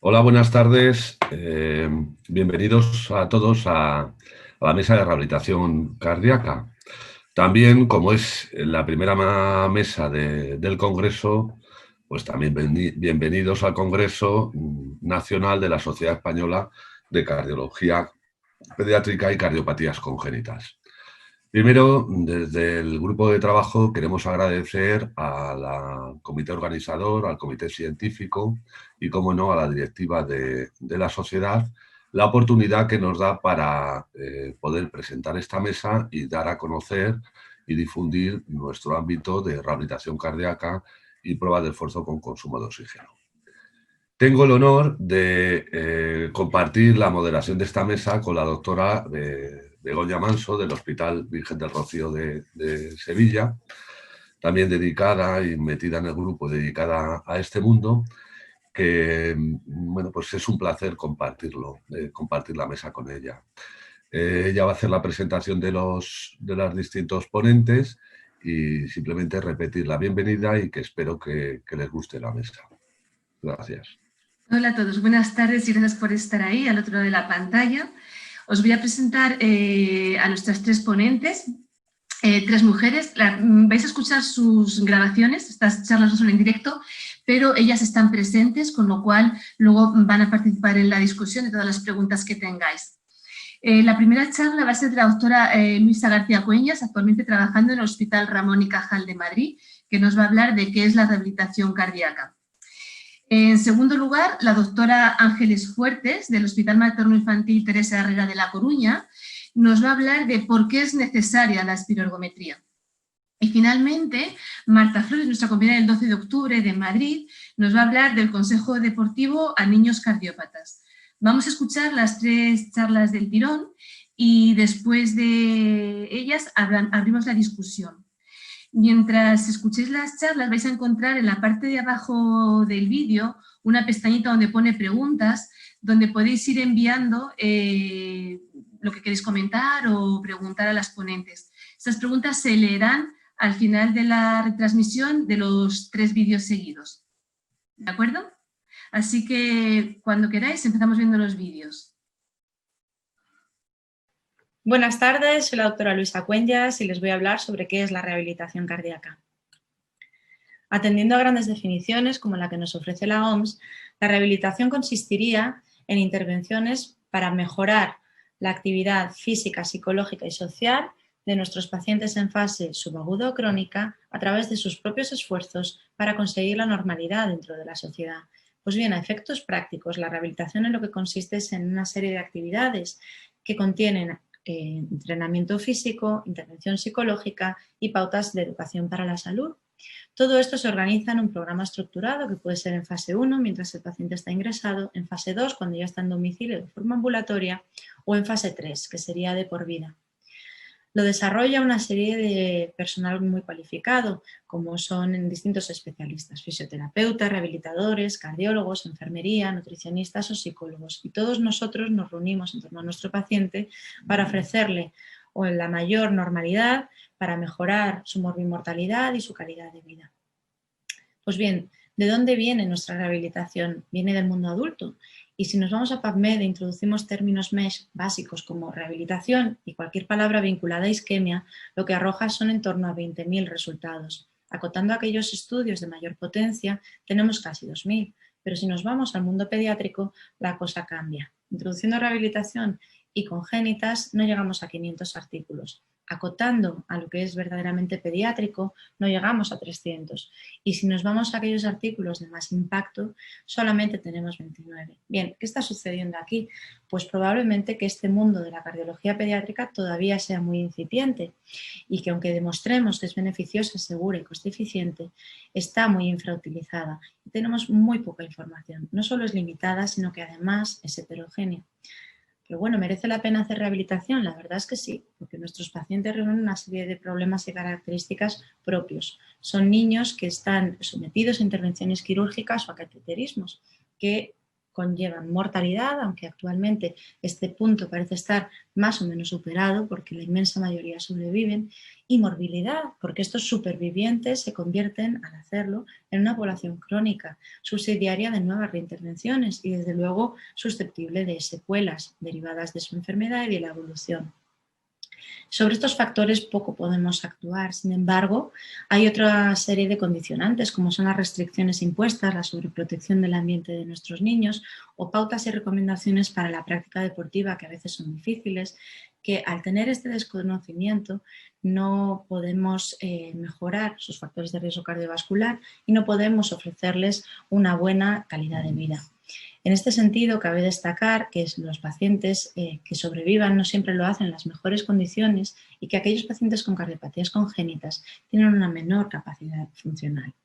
Hola, buenas tardes. Bienvenidos a todos a la mesa de rehabilitación cardíaca. También, como es la primera mesa del Congreso, pues también bienvenidos al Congreso Nacional de la Sociedad Española de Cardiología Pediátrica y Cardiopatías Congénitas. Primero, desde el grupo de trabajo queremos agradecer al comité organizador, al comité científico y, como no, a la directiva de la sociedad la oportunidad que nos da para poder presentar esta mesa y dar a conocer y difundir nuestro ámbito de rehabilitación cardíaca y pruebas de esfuerzo con consumo de oxígeno. Tengo el honor de compartir la moderación de esta mesa con la doctora Begoña Manso del Hospital Virgen del Rocío de Sevilla, también dedicada y metida en el grupo dedicada a este mundo, que bueno, pues es un placer compartir la mesa con ella. Ella va a hacer la presentación de los distintos ponentes y simplemente repetir la bienvenida y que espero que les guste la mesa. Gracias. Hola a todos, buenas tardes y gracias por estar ahí al otro lado de la pantalla. Os voy a presentar a nuestras tres ponentes, tres mujeres. Vais a escuchar sus grabaciones, estas charlas no son en directo, pero ellas están presentes, con lo cual luego van a participar en la discusión de todas las preguntas que tengáis. La primera charla va a ser de la doctora Luisa García Cueñas, actualmente trabajando en el Hospital Ramón y Cajal de Madrid, que nos va a hablar de qué es la rehabilitación cardíaca. En segundo lugar, la doctora Ángeles Fuertes, del Hospital Materno Infantil Teresa Herrera de La Coruña, nos va a hablar de por qué es necesaria la espiroergometría. Y finalmente, Marta Flores, nuestra compañera del 12 de octubre de Madrid, nos va a hablar del Consejo Deportivo a Niños Cardiópatas. Vamos a escuchar las tres charlas del tirón y después de ellas abrimos la discusión. Mientras escuchéis las charlas vais a encontrar en la parte de abajo del vídeo una pestañita donde pone preguntas, donde podéis ir enviando lo que queréis comentar o preguntar a las ponentes. Estas preguntas se leerán al final de la retransmisión de los 3 vídeos seguidos. ¿De acuerdo? Así que cuando queráis empezamos viendo los vídeos. Buenas tardes, soy la doctora Luisa Cueñas y les voy a hablar sobre qué es la rehabilitación cardíaca. Atendiendo a grandes definiciones como la que nos ofrece la OMS, la rehabilitación consistiría en intervenciones para mejorar la actividad física, psicológica y social de nuestros pacientes en fase subaguda o crónica a través de sus propios esfuerzos para conseguir la normalidad dentro de la sociedad. Pues bien, a efectos prácticos, la rehabilitación en lo que consiste es en una serie de actividades que contienen entrenamiento físico, intervención psicológica y pautas de educación para la salud. Todo esto se organiza en un programa estructurado que puede ser en fase 1 mientras el paciente está ingresado, en fase 2 cuando ya está en domicilio de forma ambulatoria o en fase 3 que sería de por vida. Lo desarrolla una serie de personal muy cualificado, como son distintos especialistas, fisioterapeutas, rehabilitadores, cardiólogos, enfermería, nutricionistas o psicólogos. Y todos nosotros nos reunimos en torno a nuestro paciente para ofrecerle la mayor normalidad, para mejorar su morbimortalidad y su calidad de vida. Pues bien, ¿de dónde viene nuestra rehabilitación? Viene del mundo adulto. Y si nos vamos a PubMed e introducimos términos MESH básicos como rehabilitación y cualquier palabra vinculada a isquemia, lo que arroja son en torno a 20.000 resultados. Acotando aquellos estudios de mayor potencia, tenemos casi 2.000. Pero si nos vamos al mundo pediátrico, la cosa cambia. Introduciendo rehabilitación y congénitas, no llegamos a 500 artículos. Acotando a lo que es verdaderamente pediátrico, no llegamos a 300. Y si nos vamos a aquellos artículos de más impacto, solamente tenemos 29. Bien, ¿qué está sucediendo aquí? Pues probablemente que este mundo de la cardiología pediátrica todavía sea muy incipiente y que aunque demostremos que es beneficiosa, segura y coste eficiente, está muy infrautilizada y tenemos muy poca información. No solo es limitada, sino que además es heterogénea. Pero bueno, ¿merece la pena hacer rehabilitación? La verdad es que sí, porque nuestros pacientes reúnen una serie de problemas y características propios. Son niños que están sometidos a intervenciones quirúrgicas o a cateterismos, que conllevan mortalidad, aunque actualmente este punto parece estar más o menos superado porque la inmensa mayoría sobreviven, y morbilidad, porque estos supervivientes se convierten, al hacerlo, en una población crónica, subsidiaria de nuevas reintervenciones y, desde luego, susceptible de secuelas derivadas de su enfermedad y de la evolución. Sobre estos factores poco podemos actuar, sin embargo, hay otra serie de condicionantes, como son las restricciones impuestas, la sobreprotección del ambiente de nuestros niños o pautas y recomendaciones para la práctica deportiva que a veces son difíciles, que al tener este desconocimiento no podemos mejorar sus factores de riesgo cardiovascular y no podemos ofrecerles una buena calidad de vida. En este sentido, cabe destacar que los pacientes que sobrevivan no siempre lo hacen en las mejores condiciones y que aquellos pacientes con cardiopatías congénitas tienen una menor capacidad funcional.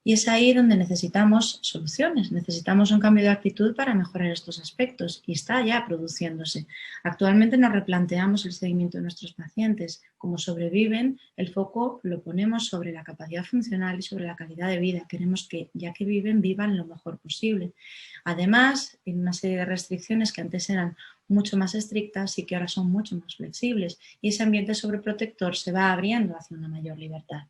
Y es ahí donde necesitamos soluciones, necesitamos un cambio de actitud para mejorar estos aspectos y está ya produciéndose. Actualmente nos replanteamos el seguimiento de nuestros pacientes. Como sobreviven, el foco lo ponemos sobre la capacidad funcional y sobre la calidad de vida. Queremos que, ya que viven, vivan lo mejor posible. Además, hay una serie de restricciones que antes eran mucho más estrictas y que ahora son mucho más flexibles, y ese ambiente sobreprotector se va abriendo hacia una mayor libertad.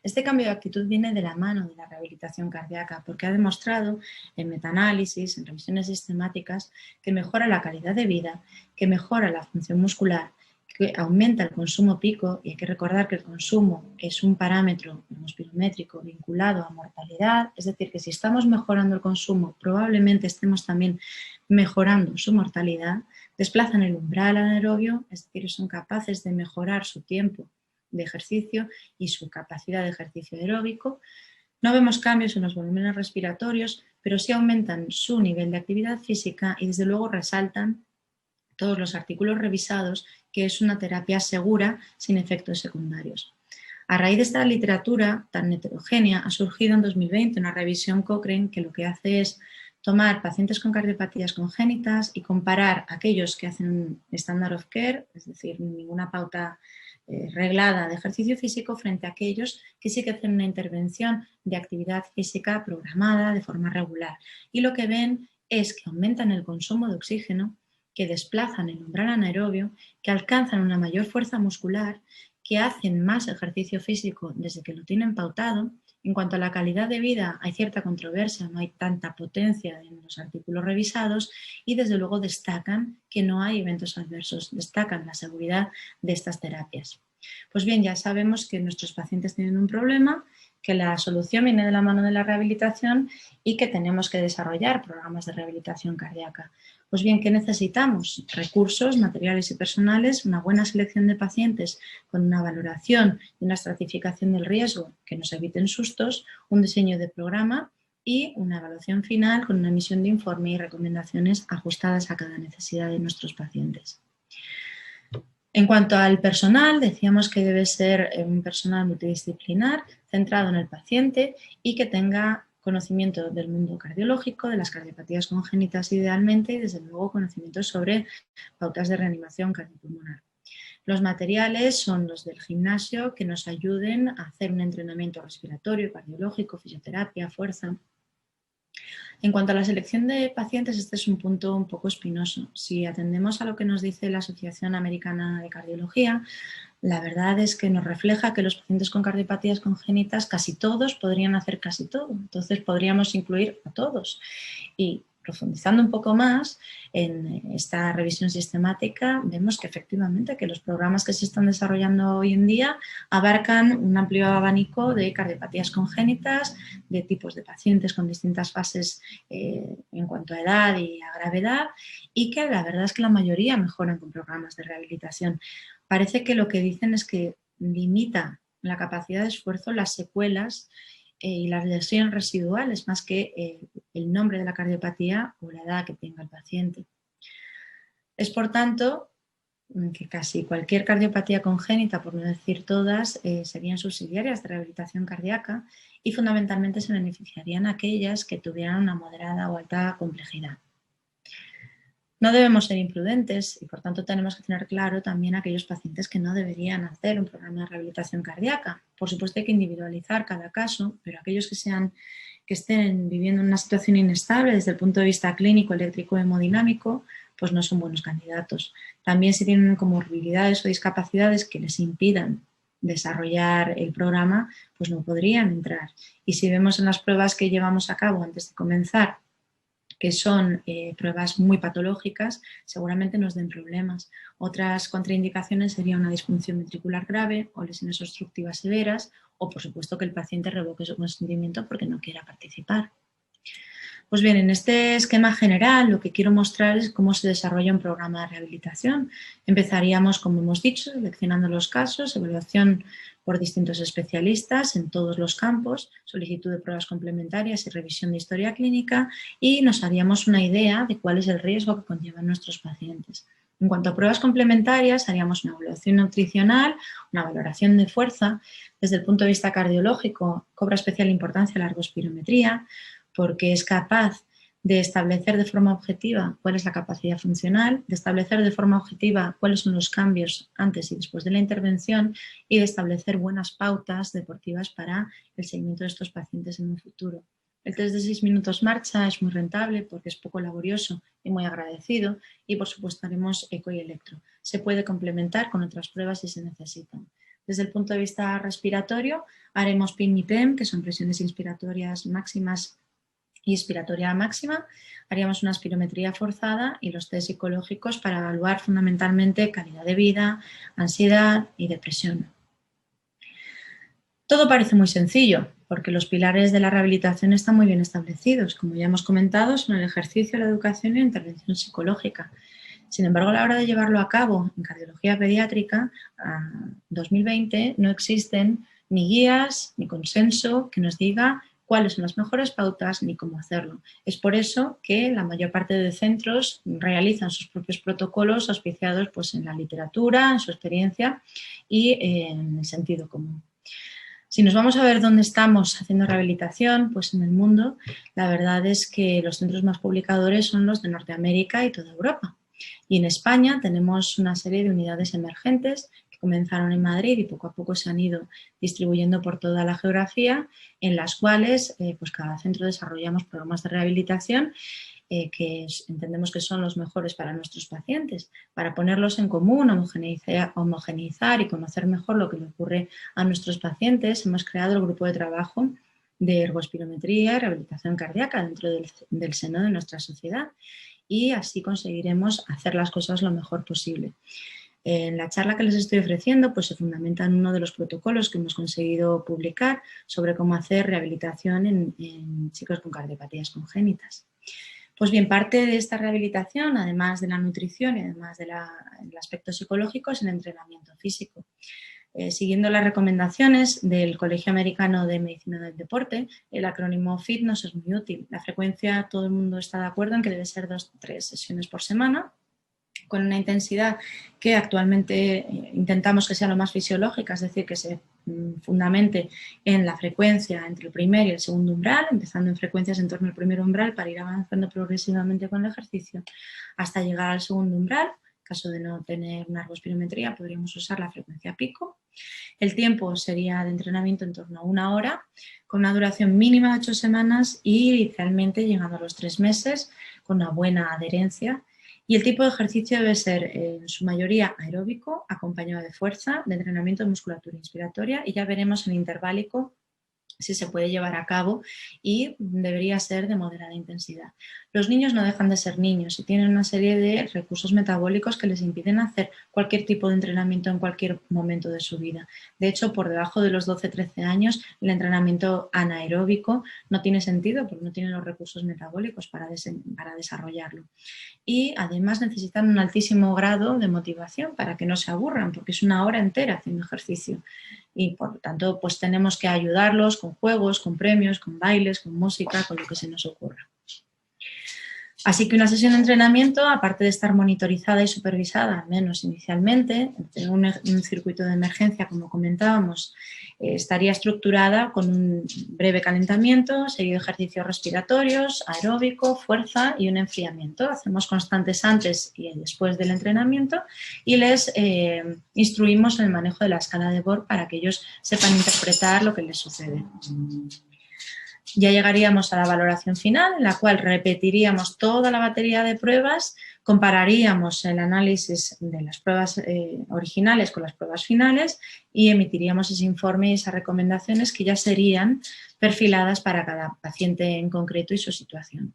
Este cambio de actitud viene de la mano de la rehabilitación cardíaca porque ha demostrado en metaanálisis, en revisiones sistemáticas, que mejora la calidad de vida, que mejora la función muscular, que aumenta el consumo pico, y hay que recordar que el consumo es un parámetro espirométrico vinculado a mortalidad, es decir, que si estamos mejorando el consumo probablemente estemos también mejorando su mortalidad. Desplazan el umbral anaerobio, es decir, son capaces de mejorar su tiempo de ejercicio y su capacidad de ejercicio aeróbico. No vemos cambios en los volúmenes respiratorios, pero sí aumentan su nivel de actividad física y, desde luego, resaltan todos los artículos revisados que es una terapia segura sin efectos secundarios. A raíz de esta literatura tan heterogénea ha surgido en 2020 una revisión Cochrane que lo que hace es tomar pacientes con cardiopatías congénitas y comparar aquellos que hacen un standard of care, es decir, ninguna pauta reglada de ejercicio físico, frente a aquellos que sí que hacen una intervención de actividad física programada de forma regular. Y lo que ven es que aumentan el consumo de oxígeno, que desplazan el umbral anaerobio, que alcanzan una mayor fuerza muscular, que hacen más ejercicio físico desde que lo tienen pautado. En cuanto a la calidad de vida, hay cierta controversia, no hay tanta potencia en los artículos revisados y, desde luego, destacan que no hay eventos adversos, destacan la seguridad de estas terapias. Pues bien, ya sabemos que nuestros pacientes tienen un problema, que la solución viene de la mano de la rehabilitación y que tenemos que desarrollar programas de rehabilitación cardíaca. Pues bien, ¿qué necesitamos? Recursos materiales y personales, una buena selección de pacientes con una valoración y una estratificación del riesgo que nos eviten sustos, un diseño de programa y una evaluación final con una emisión de informe y recomendaciones ajustadas a cada necesidad de nuestros pacientes. En cuanto al personal, decíamos que debe ser un personal multidisciplinar, centrado en el paciente y que tenga conocimiento del mundo cardiológico, de las cardiopatías congénitas idealmente, y, desde luego, conocimientos sobre pautas de reanimación cardiopulmonar. Los materiales son los del gimnasio, que nos ayuden a hacer un entrenamiento respiratorio, cardiológico, fisioterapia, fuerza. En cuanto a la selección de pacientes, este es un punto un poco espinoso. Si atendemos a lo que nos dice la Asociación Americana de Cardiología, la verdad es que nos refleja que los pacientes con cardiopatías congénitas, casi todos, podrían hacer casi todo. Entonces podríamos incluir a todos. Y profundizando un poco más en esta revisión sistemática, vemos que efectivamente que los programas que se están desarrollando hoy en día abarcan un amplio abanico de cardiopatías congénitas, de tipos de pacientes con distintas fases en cuanto a edad y a gravedad, y que la verdad es que la mayoría mejoran con programas de rehabilitación. Parece que lo que dicen es que limita la capacidad de esfuerzo las secuelas y las lesiones residuales, más que el nombre de la cardiopatía o la edad que tenga el paciente. Es, por tanto, que casi cualquier cardiopatía congénita, por no decir todas, serían subsidiarias de rehabilitación cardíaca y fundamentalmente se beneficiarían aquellas que tuvieran una moderada o alta complejidad. No debemos ser imprudentes y, por tanto, tenemos que tener claro también aquellos pacientes que no deberían hacer un programa de rehabilitación cardíaca. Por supuesto, hay que individualizar cada caso, pero aquellos que que estén viviendo en una situación inestable desde el punto de vista clínico, eléctrico, hemodinámico, pues no son buenos candidatos. También si tienen comorbilidades o discapacidades que les impidan desarrollar el programa, pues no podrían entrar. Y si vemos en las pruebas que llevamos a cabo antes de comenzar, que son pruebas muy patológicas, seguramente nos den problemas. Otras contraindicaciones serían una disfunción ventricular grave o lesiones obstructivas severas o, por supuesto, que el paciente revoque su consentimiento porque no quiera participar. Pues bien, en este esquema general lo que quiero mostrar es cómo se desarrolla un programa de rehabilitación. Empezaríamos, como hemos dicho, seleccionando los casos, evaluación por distintos especialistas en todos los campos, solicitud de pruebas complementarias y revisión de historia clínica, y nos haríamos una idea de cuál es el riesgo que conllevan nuestros pacientes. En cuanto a pruebas complementarias, haríamos una evaluación nutricional, una valoración de fuerza. Desde el punto de vista cardiológico, cobra especial importancia la ergospirometría, porque es capaz de establecer de forma objetiva cuál es la capacidad funcional, de establecer de forma objetiva cuáles son los cambios antes y después de la intervención y de establecer buenas pautas deportivas para el seguimiento de estos pacientes en un futuro. El test de 6 minutos marcha es muy rentable porque es poco laborioso y muy agradecido, y por supuesto haremos eco y electro. Se puede complementar con otras pruebas si se necesitan. Desde el punto de vista respiratorio haremos PIN y PEM, que son presiones inspiratorias máximas y expiratoria máxima. Haríamos una espirometría forzada y los test psicológicos para evaluar fundamentalmente calidad de vida, ansiedad y depresión. Todo parece muy sencillo porque los pilares de la rehabilitación están muy bien establecidos. Como ya hemos comentado, son el ejercicio, la educación y la intervención psicológica. Sin embargo, a la hora de llevarlo a cabo en cardiología pediátrica, en 2020 no existen ni guías ni consenso que nos diga cuáles son las mejores pautas ni cómo hacerlo. Es por eso que la mayor parte de centros realizan sus propios protocolos auspiciados pues, en la literatura, en su experiencia y en el sentido común. Si nos vamos a ver dónde estamos haciendo rehabilitación, pues en el mundo, la verdad es que los centros más publicadores son los de Norteamérica y toda Europa. Y en España tenemos una serie de unidades emergentes que comenzaron en Madrid y poco a poco se han ido distribuyendo por toda la geografía, en las cuales pues cada centro desarrollamos programas de rehabilitación que entendemos que son los mejores para nuestros pacientes. Para ponerlos en común, homogeneizar y conocer mejor lo que le ocurre a nuestros pacientes, hemos creado el grupo de trabajo de ergospirometría y rehabilitación cardíaca dentro del seno de nuestra sociedad, y así conseguiremos hacer las cosas lo mejor posible. En la charla que les estoy ofreciendo pues se fundamenta en uno de los protocolos que hemos conseguido publicar sobre cómo hacer rehabilitación en chicos con cardiopatías congénitas. Pues bien, parte de esta rehabilitación, además de la nutrición y además del aspecto psicológico, es el entrenamiento físico. Siguiendo las recomendaciones del Colegio Americano de Medicina del Deporte, el acrónimo FIT nos es muy útil. La frecuencia, todo el mundo está de acuerdo en que debe ser 2 o 3 sesiones por semana, con una intensidad que actualmente intentamos que sea lo más fisiológica, es decir, que se fundamente en la frecuencia entre el primer y el segundo umbral, empezando en frecuencias en torno al primer umbral para ir avanzando progresivamente con el ejercicio hasta llegar al segundo umbral. En caso de no tener una ergospirometría, podríamos usar la frecuencia pico. El tiempo sería de entrenamiento en torno a 1 hora, con una duración mínima de 8 semanas y inicialmente llegando a los 3 meses con una buena adherencia. Y el tipo de ejercicio debe ser en su mayoría aeróbico, acompañado de fuerza, de entrenamiento de musculatura inspiratoria, y ya veremos en interválico si se puede llevar a cabo, y debería ser de moderada intensidad. Los niños no dejan de ser niños y tienen una serie de recursos metabólicos que les impiden hacer cualquier tipo de entrenamiento en cualquier momento de su vida. De hecho, por debajo de los 12-13 años, el entrenamiento anaeróbico no tiene sentido porque no tienen los recursos metabólicos para desarrollarlo. Y además necesitan un altísimo grado de motivación para que no se aburran, porque es 1 hora entera haciendo ejercicio. Y por lo tanto, pues tenemos que ayudarlos con juegos, con premios, con bailes, con música, con lo que se nos ocurra. Así que una sesión de entrenamiento, aparte de estar monitorizada y supervisada, al menos inicialmente, en un circuito de emergencia, como comentábamos, estaría estructurada con un breve calentamiento, seguido de ejercicios respiratorios, aeróbico, fuerza y un enfriamiento. Hacemos constantes antes y después del entrenamiento y les instruimos en el manejo de la escala de Borg para que ellos sepan interpretar lo que les sucede. Ya llegaríamos a la valoración final, en la cual repetiríamos toda la batería de pruebas, compararíamos el análisis de las pruebas originales con las pruebas finales y emitiríamos ese informe y esas recomendaciones que ya serían perfiladas para cada paciente en concreto y su situación.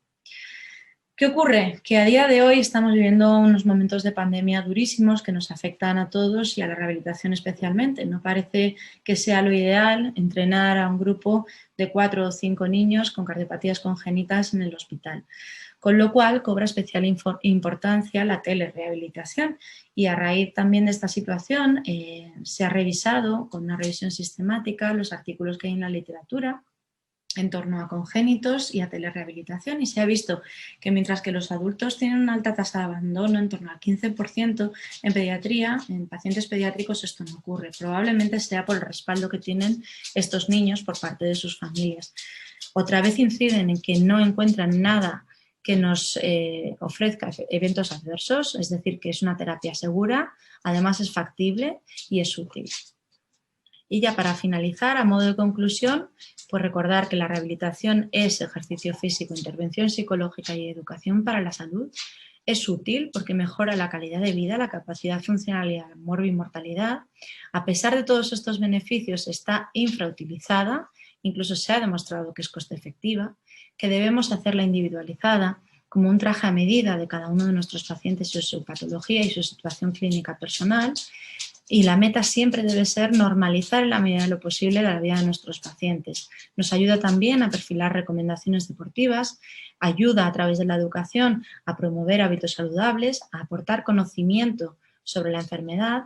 ¿Qué ocurre? Que a día de hoy estamos viviendo unos momentos de pandemia durísimos que nos afectan a todos y a la rehabilitación especialmente. No parece que sea lo ideal entrenar a un grupo de 4 o 5 niños con cardiopatías congénitas en el hospital, con lo cual cobra especial importancia la telerehabilitación y a raíz también de esta situación se ha revisado con una revisión sistemática los artículos que hay en la literatura en torno a congénitos y a telerehabilitación y se ha visto que mientras que los adultos tienen una alta tasa de abandono, en torno al 15%, en pediatría, en pacientes pediátricos esto no ocurre. Probablemente sea por el respaldo que tienen estos niños por parte de sus familias. Otra vez inciden en que no encuentran nada que nos ofrezca eventos adversos, es decir, que es una terapia segura, además es factible y es útil. Y ya para finalizar, a modo de conclusión, pues recordar que la rehabilitación es ejercicio físico, intervención psicológica y educación para la salud. Es útil porque mejora la calidad de vida, la capacidad funcional y la morbimortalidad. A pesar de todos estos beneficios, está infrautilizada, incluso se ha demostrado que es coste efectiva, que debemos hacerla individualizada, como un traje a medida de cada uno de nuestros pacientes y su patología y su situación clínica personal. Y la meta siempre debe ser normalizar en la medida de lo posible la vida de nuestros pacientes. Nos ayuda también a perfilar recomendaciones deportivas, ayuda a través de la educación a promover hábitos saludables, a aportar conocimiento sobre la enfermedad,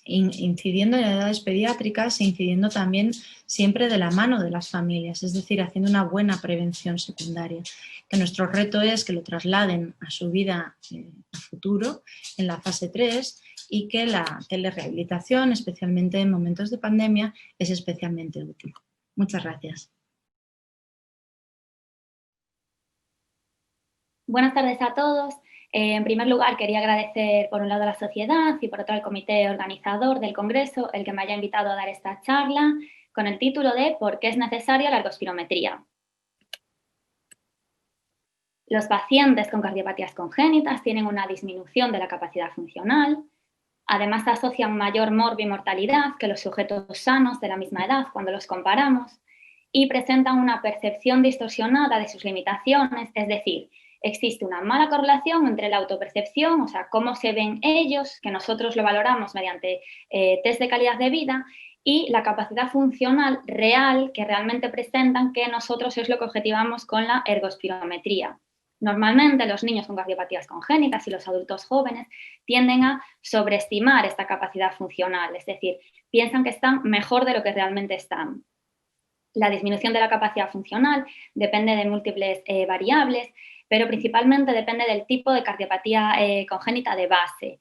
incidiendo en edades pediátricas e incidiendo también siempre de la mano de las familias, es decir, haciendo una buena prevención secundaria. Que nuestro reto es que lo trasladen a su vida a futuro en la fase 3 y que la telerehabilitación, especialmente en momentos de pandemia, es especialmente útil. Muchas gracias. Buenas tardes a todos. En primer lugar, quería agradecer por un lado a la sociedad y por otro al comité organizador del Congreso el que me haya invitado a dar esta charla con el título de ¿Por qué es necesaria la ergospirometría? Los pacientes con cardiopatías congénitas tienen una disminución de la capacidad funcional. Además, asocian mayor morbimortalidad que los sujetos sanos de la misma edad cuando los comparamos y presentan una percepción distorsionada de sus limitaciones, es decir, existe una mala correlación entre la autopercepción, o sea, cómo se ven ellos, que nosotros lo valoramos mediante test de calidad de vida, y la capacidad funcional real que realmente presentan, que nosotros es lo que objetivamos con la ergospirometría. Normalmente los niños con cardiopatías congénitas y los adultos jóvenes tienden a sobreestimar esta capacidad funcional, es decir, piensan que están mejor de lo que realmente están. La disminución de la capacidad funcional depende de múltiples variables, pero principalmente depende del tipo de cardiopatía congénita de base.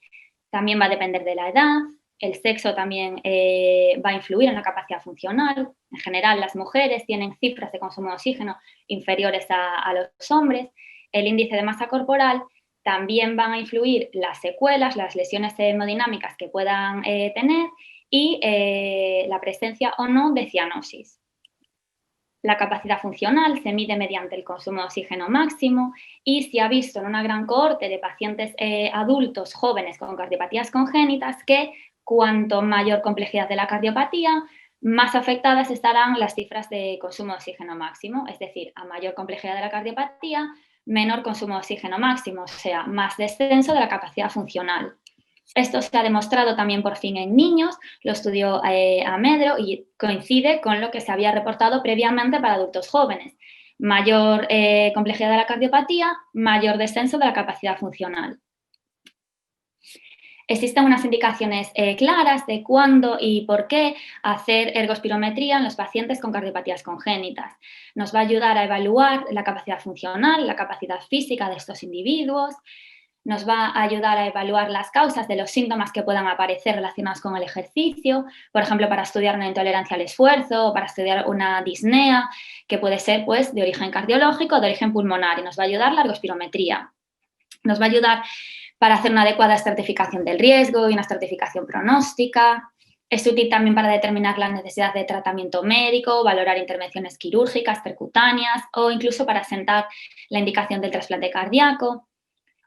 También va a depender de la edad, el sexo también va a influir en la capacidad funcional. En general, las mujeres tienen cifras de consumo de oxígeno inferiores a los hombres. El índice de masa corporal también van a influir las secuelas, las lesiones hemodinámicas que puedan tener y la presencia o no de cianosis. La capacidad funcional se mide mediante el consumo de oxígeno máximo y se ha visto en una gran cohorte de pacientes adultos jóvenes con cardiopatías congénitas que cuanto mayor complejidad de la cardiopatía, más afectadas estarán las cifras de consumo de oxígeno máximo, es decir, a mayor complejidad de la cardiopatía, menor consumo de oxígeno máximo, o sea, más descenso de la capacidad funcional. Esto se ha demostrado también por fin en niños, lo estudió Amedro y coincide con lo que se había reportado previamente para adultos jóvenes. Mayor complejidad de la cardiopatía, mayor descenso de la capacidad funcional. Existen unas indicaciones claras de cuándo y por qué hacer ergospirometría en los pacientes con cardiopatías congénitas. Nos va a ayudar a evaluar la capacidad funcional, la capacidad física de estos individuos. Nos va a ayudar a evaluar las causas de los síntomas que puedan aparecer relacionados con el ejercicio, por ejemplo, para estudiar una intolerancia al esfuerzo o para estudiar una disnea, que puede ser pues, de origen cardiológico o de origen pulmonar, y nos va a ayudar la ergospirometría. Nos va a ayudar para hacer una adecuada estratificación del riesgo y una estratificación pronóstica. Es útil también para determinar la necesidad de tratamiento médico, valorar intervenciones quirúrgicas, percutáneas o incluso para sentar la indicación del trasplante cardíaco.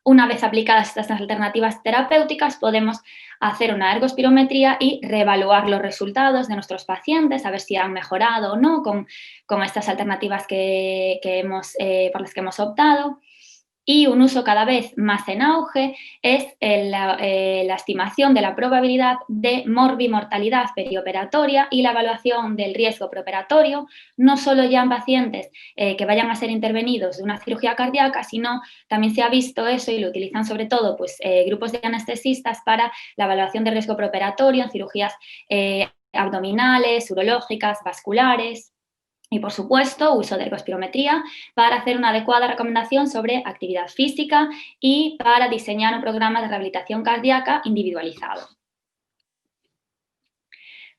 Una vez aplicadas estas alternativas terapéuticas, podemos hacer una ergospirometría y reevaluar los resultados de nuestros pacientes, a ver si han mejorado o no con estas alternativas por las que hemos optado. Y un uso cada vez más en auge es la estimación de la probabilidad de morbimortalidad perioperatoria y la evaluación del riesgo preoperatorio, no solo ya en pacientes que vayan a ser intervenidos de una cirugía cardíaca, sino también se ha visto eso y lo utilizan sobre todo grupos de anestesistas para la evaluación de riesgo preoperatorio en cirugías abdominales, urológicas, vasculares. Y, por supuesto, uso de ergospirometría para hacer una adecuada recomendación sobre actividad física y para diseñar un programa de rehabilitación cardíaca individualizado.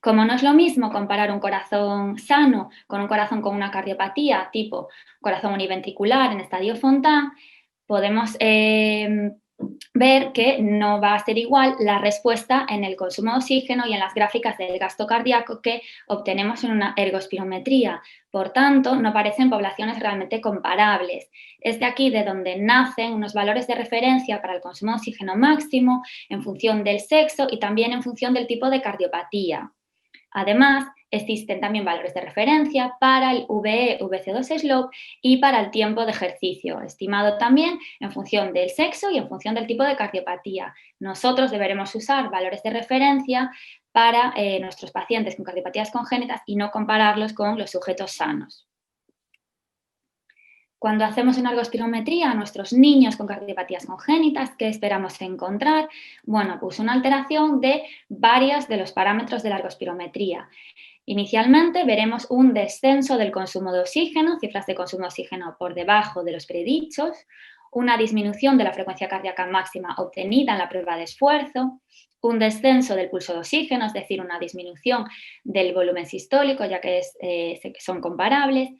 Como no es lo mismo comparar un corazón sano con un corazón con una cardiopatía tipo corazón univentricular en estadio Fontan, podemos ver que no va a ser igual la respuesta en el consumo de oxígeno y en las gráficas del gasto cardíaco que obtenemos en una ergospirometría. Por tanto, no parecen poblaciones realmente comparables. Es de aquí de donde nacen unos valores de referencia para el consumo de oxígeno máximo en función del sexo y también en función del tipo de cardiopatía. Además, existen también valores de referencia para el VE/VC2 slope y para el tiempo de ejercicio, estimado también en función del sexo y en función del tipo de cardiopatía. Nosotros deberemos usar valores de referencia para nuestros pacientes con cardiopatías congénitas y no compararlos con los sujetos sanos. Cuando hacemos una ergospirometría a nuestros niños con cardiopatías congénitas, ¿qué esperamos encontrar? Bueno, pues una alteración de varios de los parámetros de la ergospirometría. Inicialmente veremos un descenso del consumo de oxígeno, cifras de consumo de oxígeno por debajo de los predichos, una disminución de la frecuencia cardíaca máxima obtenida en la prueba de esfuerzo, un descenso del pulso de oxígeno, es decir, una disminución del volumen sistólico, ya que son comparables,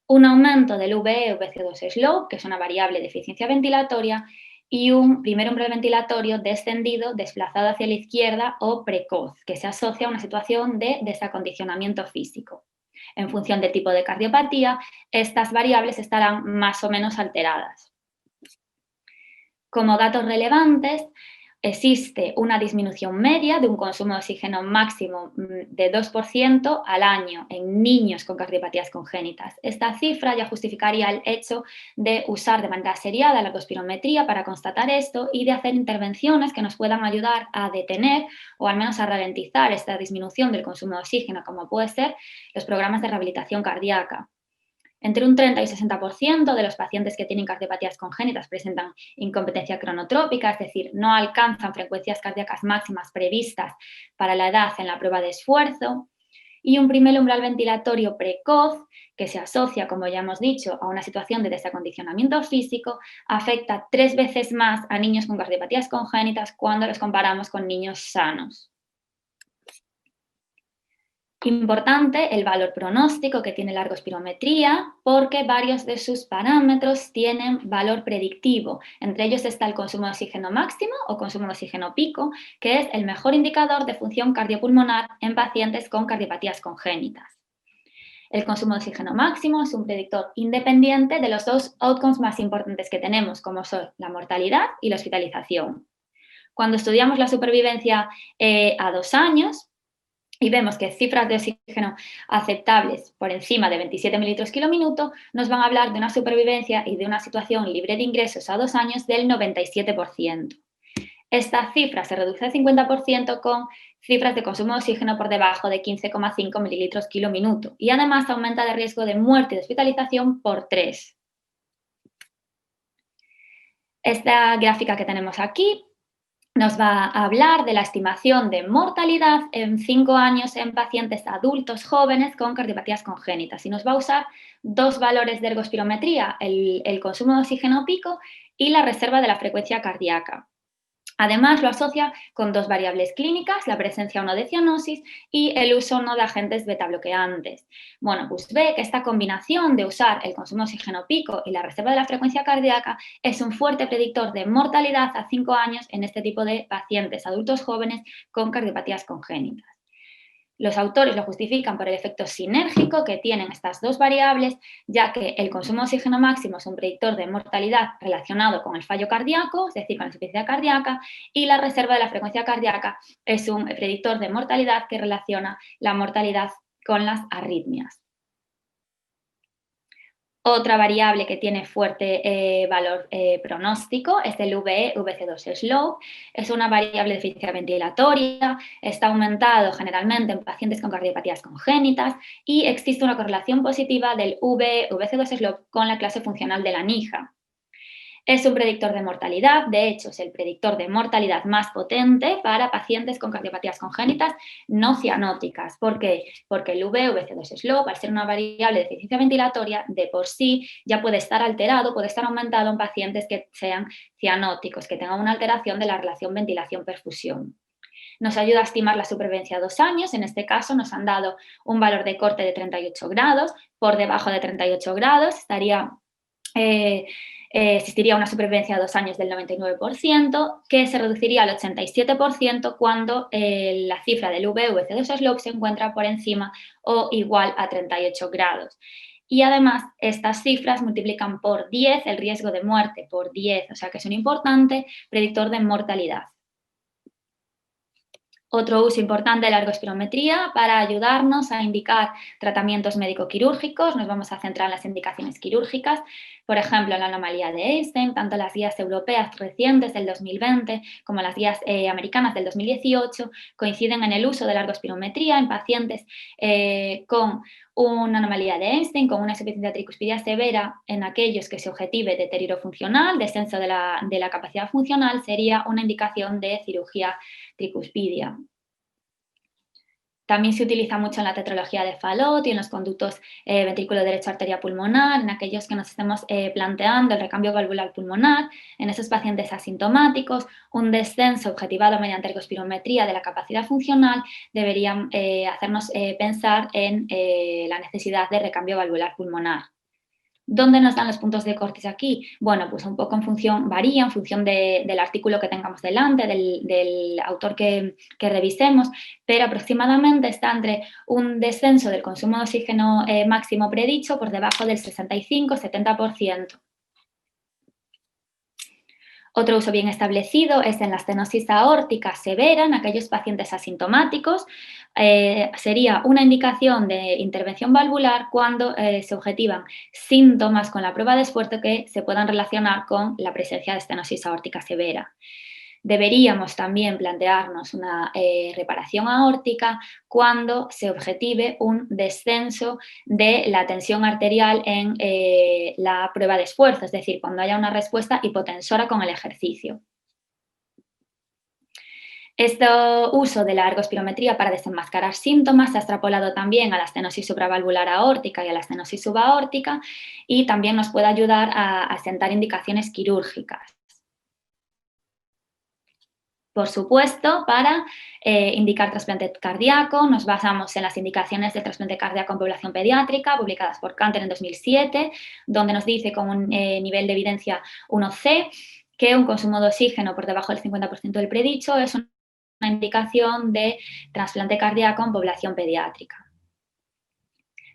un aumento del VE/VC2 slope, que es una variable de eficiencia ventilatoria, y un primer umbral ventilatorio descendido, desplazado hacia la izquierda o precoz, que se asocia a una situación de desacondicionamiento físico. En función del tipo de cardiopatía, estas variables estarán más o menos alteradas. Como datos relevantes, existe una disminución media de un consumo de oxígeno máximo de 2% al año en niños con cardiopatías congénitas. Esta cifra ya justificaría el hecho de usar de manera seriada la ergospirometría para constatar esto y de hacer intervenciones que nos puedan ayudar a detener o al menos a ralentizar esta disminución del consumo de oxígeno, como puede ser los programas de rehabilitación cardíaca. Entre un 30 y 60% de los pacientes que tienen cardiopatías congénitas presentan incompetencia cronotrópica, es decir, no alcanzan frecuencias cardíacas máximas previstas para la edad en la prueba de esfuerzo. Y un primer umbral ventilatorio precoz, que se asocia, como ya hemos dicho, a una situación de desacondicionamiento físico, afecta 3 veces más a niños con cardiopatías congénitas cuando los comparamos con niños sanos. Importante el valor pronóstico que tiene la ergospirometría porque varios de sus parámetros tienen valor predictivo. Entre ellos está el consumo de oxígeno máximo o consumo de oxígeno pico, que es el mejor indicador de función cardiopulmonar en pacientes con cardiopatías congénitas. El consumo de oxígeno máximo es un predictor independiente de los dos outcomes más importantes que tenemos, como son la mortalidad y la hospitalización. Cuando estudiamos la supervivencia a 2 años, y vemos que cifras de oxígeno aceptables por encima de 27 mililitros kilo minuto nos van a hablar de una supervivencia y de una situación libre de ingresos a 2 años del 97%. Esta cifra se reduce al 50% con cifras de consumo de oxígeno por debajo de 15,5 mililitros kilo minuto y además aumenta el riesgo de muerte y de hospitalización por 3. Esta gráfica que tenemos aquí nos va a hablar de la estimación de mortalidad en 5 años en pacientes adultos jóvenes con cardiopatías congénitas y nos va a usar 2 valores de ergospirometría, el consumo de oxígeno pico y la reserva de la frecuencia cardíaca. Además, lo asocia con 2 variables clínicas, la presencia o no de cianosis y el uso o no de agentes betabloqueantes. Bueno, pues ve que esta combinación de usar el consumo de oxígeno pico y la reserva de la frecuencia cardíaca es un fuerte predictor de mortalidad a 5 años en este tipo de pacientes adultos jóvenes con cardiopatías congénitas. Los autores lo justifican por el efecto sinérgico que tienen estas dos variables, ya que el consumo de oxígeno máximo es un predictor de mortalidad relacionado con el fallo cardíaco, es decir, con la insuficiencia cardíaca, y la reserva de la frecuencia cardíaca es un predictor de mortalidad que relaciona la mortalidad con las arritmias. Otra variable que tiene fuerte valor pronóstico es el VE/VC2 slope. Es una variable de eficiencia ventilatoria, está aumentado generalmente en pacientes con cardiopatías congénitas y existe una correlación positiva del VE/VC2 slope con la clase funcional de la NIJA. Es un predictor de mortalidad, de hecho es el predictor de mortalidad más potente para pacientes con cardiopatías congénitas no cianóticas. ¿Por qué? Porque el VE/VC2 slope, al ser una variable de eficiencia ventilatoria, de por sí ya puede estar alterado, puede estar aumentado en pacientes que sean cianóticos, que tengan una alteración de la relación ventilación-perfusión. Nos ayuda a estimar la supervivencia a 2 años, en este caso nos han dado un valor de corte de 38 grados, por debajo de 38 grados existiría una supervivencia a 2 años del 99%, que se reduciría al 87% cuando la cifra del VE/VC2 slope se encuentra por encima o igual a 38 grados. Y además, estas cifras multiplican por 10 el riesgo de muerte, por 10, o sea que es un importante predictor de mortalidad. Otro uso importante de la ergospirometría para ayudarnos a indicar tratamientos médico-quirúrgicos. Nos vamos a centrar en las indicaciones quirúrgicas, por ejemplo, en la anomalía de Einstein. Tanto las guías europeas recientes del 2020 como las guías americanas del 2018 coinciden en el uso de la ergospirometría en pacientes con una anomalía de Einstein, con una insuficiencia tricuspidia severa. En aquellos que se objetive deterioro funcional, descenso de la capacidad funcional, sería una indicación de cirugía tricuspidia. También se utiliza mucho en la tetralogía de Fallot y en los conductos ventrículo derecho arteria pulmonar, en aquellos que nos estemos planteando el recambio valvular pulmonar, en esos pacientes asintomáticos, un descenso objetivado mediante ergospirometría de la capacidad funcional deberían hacernos pensar en la necesidad de recambio valvular pulmonar. ¿Dónde nos dan los puntos de cortes aquí? Bueno, pues un poco varía en función del artículo que tengamos delante, del autor que revisemos, pero aproximadamente está entre un descenso del consumo de oxígeno máximo predicho por debajo del 65-70%. Otro uso bien establecido es en la estenosis aórtica severa, en aquellos pacientes asintomáticos. Sería una indicación de intervención valvular cuando se objetivan síntomas con la prueba de esfuerzo que se puedan relacionar con la presencia de estenosis aórtica severa. Deberíamos también plantearnos una reparación aórtica cuando se objetive un descenso de la tensión arterial en la prueba de esfuerzo, es decir, cuando haya una respuesta hipotensora con el ejercicio. Este uso de la ergospirometría para desenmascarar síntomas se ha extrapolado también a la estenosis supravalvular aórtica y a la estenosis subaórtica y también nos puede ayudar a asentar indicaciones quirúrgicas. Por supuesto, para indicar trasplante cardíaco, nos basamos en las indicaciones de trasplante cardíaco en población pediátrica, publicadas por Canter en 2007, donde nos dice con un nivel de evidencia 1C que un consumo de oxígeno por debajo del 50% del predicho es una indicación de trasplante cardíaco en población pediátrica.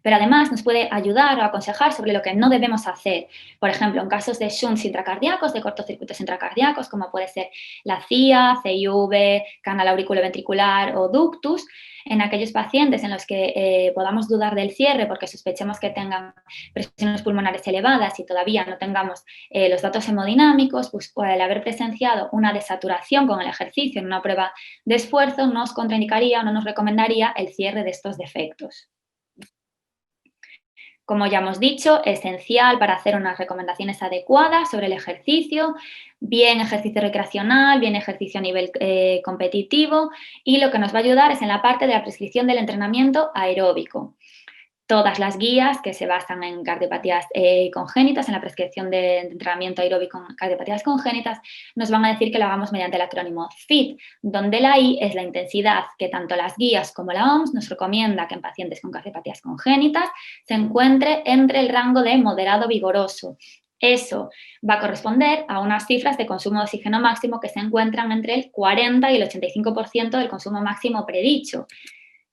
Pero además nos puede ayudar o aconsejar sobre lo que no debemos hacer. Por ejemplo, en casos de shunts intracardíacos, de cortocircuitos intracardíacos, como puede ser la CIA, CIV, canal auriculoventricular o ductus, en aquellos pacientes en los que podamos dudar del cierre porque sospechemos que tengan presiones pulmonares elevadas y todavía no tengamos los datos hemodinámicos, pues al haber presenciado una desaturación con el ejercicio en una prueba de esfuerzo, nos contraindicaría o no nos recomendaría el cierre de estos defectos. Como ya hemos dicho, esencial para hacer unas recomendaciones adecuadas sobre el ejercicio, bien ejercicio recreacional, bien ejercicio a nivel competitivo, y lo que nos va a ayudar es en la parte de la prescripción del entrenamiento aeróbico. Todas las guías que se basan en cardiopatías congénitas, en la prescripción de entrenamiento aeróbico en cardiopatías congénitas, nos van a decir que lo hagamos mediante el acrónimo FIT, donde la I es la intensidad que tanto las guías como la OMS nos recomienda que en pacientes con cardiopatías congénitas se encuentre entre el rango de moderado vigoroso. Eso va a corresponder a unas cifras de consumo de oxígeno máximo que se encuentran entre el 40 y el 85% del consumo máximo predicho.